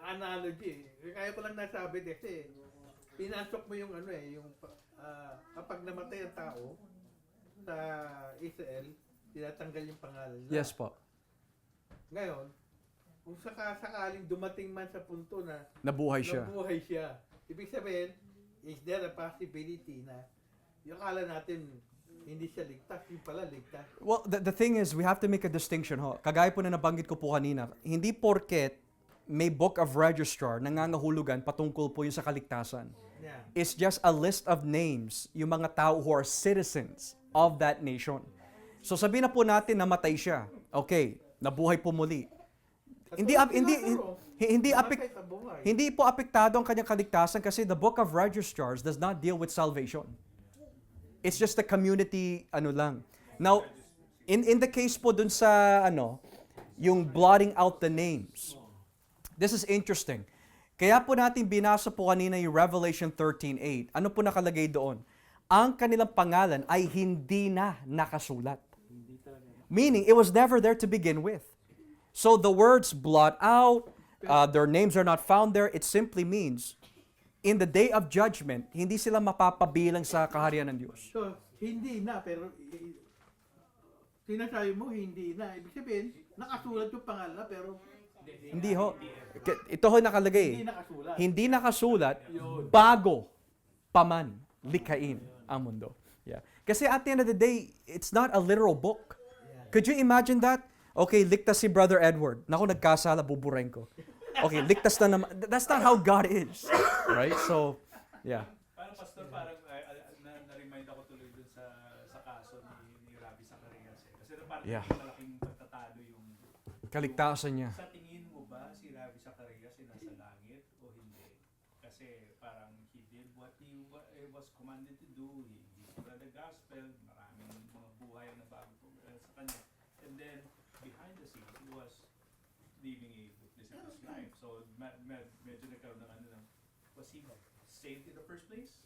analogy. Kaya ko lang nasabi kasi pinasok mo yung kapag namatay ang tao sa Israel, tinatanggal yung pangalan nila. Yes po. Ngayon, kung sakaling dumating man sa punto na Nabuhay siya. nabuhay siya, ibig sabihin, is there a possibility na yung akala natin hindi siya ligtas, yung pala ligtas. Well, the thing is, we have to make a distinction. Kagaya po na nabanggit ko po kanina, hindi porket may book of registrar nangangahulugan patungkol po yung sa kaligtasan. Yeah. It's just a list of names, yung mga tao who are citizens of that nation. So sabihin na po natin namatay siya. Okay, nabuhay po muli. Hindi po apektado ang kanyang kaligtasan kasi the book of registrars does not deal with salvation. It's just the community lang. Now, in the case po dun sa yung blotting out the names. This is interesting. Kaya po natin binasa po kanina yung Revelation 13:8. Ano po nakalagay doon? Ang kanilang pangalan ay hindi na nakasulat. Meaning, it was never there to begin with. So the words blot out, their names are not found there, it simply means in the day of judgment, hindi sila mapapabilang sa kaharian ng Diyos. So, hindi na, pero sinasabi mo hindi na. Ibig sabihin, nakasulat yung pangalan, pero Hindi ho. Ito ho nakalagay. hindi nakasulat. Hindi nakasulat bago paman likhain ang mundo. Yeah. Kasi at the end of the day, it's not a literal book. Could you imagine that? Okay, ligtas si Brother Edward. Naku, nagkasala, buburain ko. Okay, ligtas na naman. That's not how God is. Right? So, yeah. Parang pastor, na-remind ako tuloy dun sa kaso ni Rabbi Zacarias. Kasi parang Yeah. malaking pagtatalo yung Kaligtasan niya. sa tingin mo ba si Rabbi Zacarias ay nasa langit o hindi? Kasi parang he did what he was commanded to do. He spread the gospel. Maraming mga buhay na bago sa kanya. And then, behind the scenes, he was living a disciplined life. So, medyo nagkaroon ng was he saved in the first place?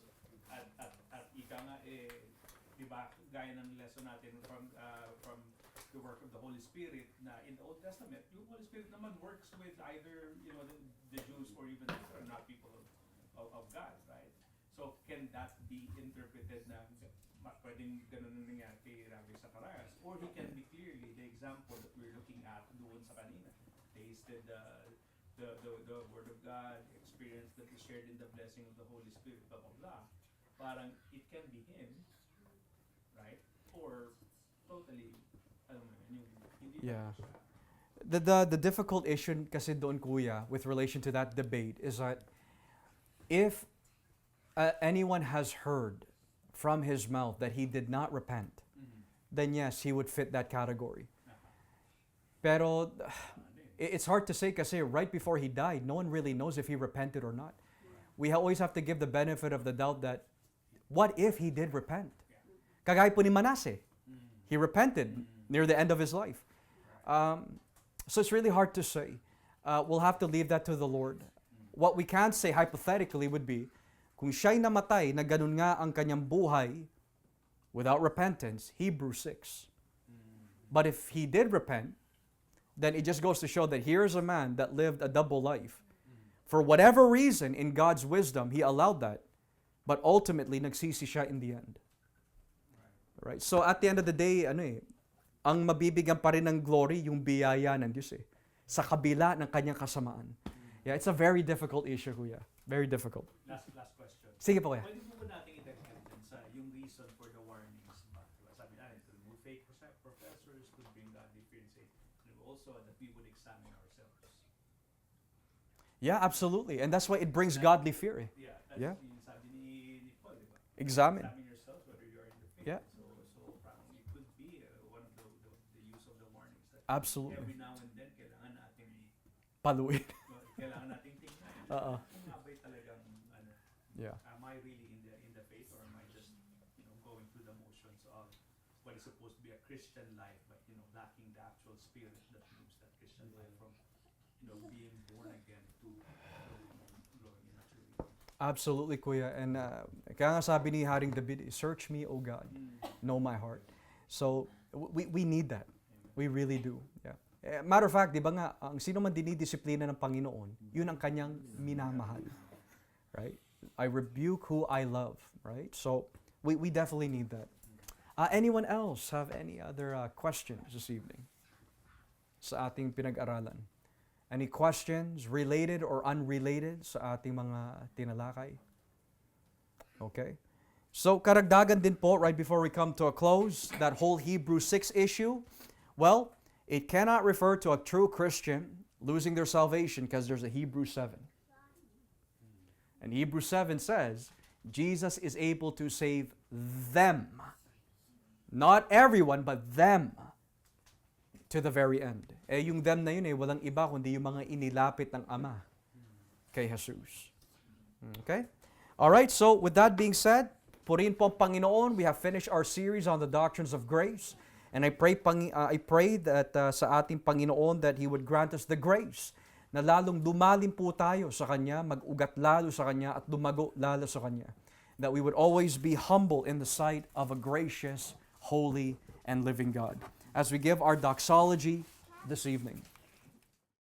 At ika nga, di ba, gaya ng lesson natin from the work of the Holy Spirit na in the Old Testament, yung Holy Spirit naman works with either, the Jews or even those who are not people of God, right? So, can that be interpreted na pwedeng ganun na nangyari kay Rabbi Zacarias? Or he can be clearly the example that we're looking at doon sa kanina. Tasted the Word of God, experience that is shared in the blessing of the Holy Spirit, blah, blah, blah. Parang it can be him, right? Or totally, alam mo yun, hindi Yeah. siya. The difficult issue kasi doon, kuya, with relation to that debate is that if anyone has heard from his mouth that he did not repent, then yes, he would fit that category. Pero it's hard to say kasi right before he died, no one really knows if he repented or not. We always have to give the benefit of the doubt that what if he did repent? Kagaya po ni Manasseh. He repented near the end of his life. So it's really hard to say. We'll have to leave that to the Lord. what we can say hypothetically would be, kung siya'y namatay na ganun nga ang kanyang buhay without repentance, Hebrews 6. But if he did repent, then it just goes to show that here's a man that lived a double life. For whatever reason, in God's wisdom, he allowed that. But ultimately, nagsisi siya in the end. Right? So at the end of the day, ang mabibigyan pa rin ng glory, yung biyaya ng Diyos sa kabila ng kanyang kasamaan. Yeah, it's a very difficult issue, kuya. Very difficult. Last question. Sige po, kuya. Pwede po ba natin idagdag dun sa yung reason for the warnings ba? Diba? Sabi natin, to remove fake professors, to bring godly fear and say, and also that we would examine ourselves. Yeah, absolutely. And that's why it brings godly fear. Yeah, that's Yeah. yung sabi ni Paul, diba? Examine. Examine yourselves whether you are in the faith. Yeah. So parang it could be one of the use of the warnings that Absolutely. every now and then kailangan natin Paluin. kailangan nating tingnan. Oo. Kung nga ba'y talagang Yeah. am I really in the faith, or am I just going through the motions of what is supposed to be a Christian life, but lacking the actual spirit that moves that Christian life from being born again to growing in maturity. Absolutely, kuya. And kaya nga sabi ni Haring David, search me, O God, know my heart. So, we need that. We really do. Yeah. Matter of fact, di ba nga, ang sino man dinidisiplina ng Panginoon, yun ang kanyang minamahal. Right? I rebuke who I love. Right? So, we definitely need that. Anyone else have any other questions this evening sa ating pinag-aralan? Any questions related or unrelated sa ating mga tinalakay? Okay. So, karagdagan din po, right before we come to a close, that whole Hebrews 6 issue, well, it cannot refer to a true Christian losing their salvation because there's a Hebrews 7. And Hebrews 7 says, Jesus is able to save them. Not everyone, but them. To the very end. Yung them na yun walang iba kundi yung mga inilapit ng Ama kay Jesus. Okay? Alright, so with that being said, purihin po ang Panginoon. We have finished our series on the doctrines of grace. And I pray that sa ating Panginoon that He would grant us the grace na lalong lumalim po tayo sa Kanya, mag-ugat lalo sa Kanya at lumago lalo sa Kanya. That we would always be humble in the sight of a gracious, holy, and living God. As we give our doxology this evening.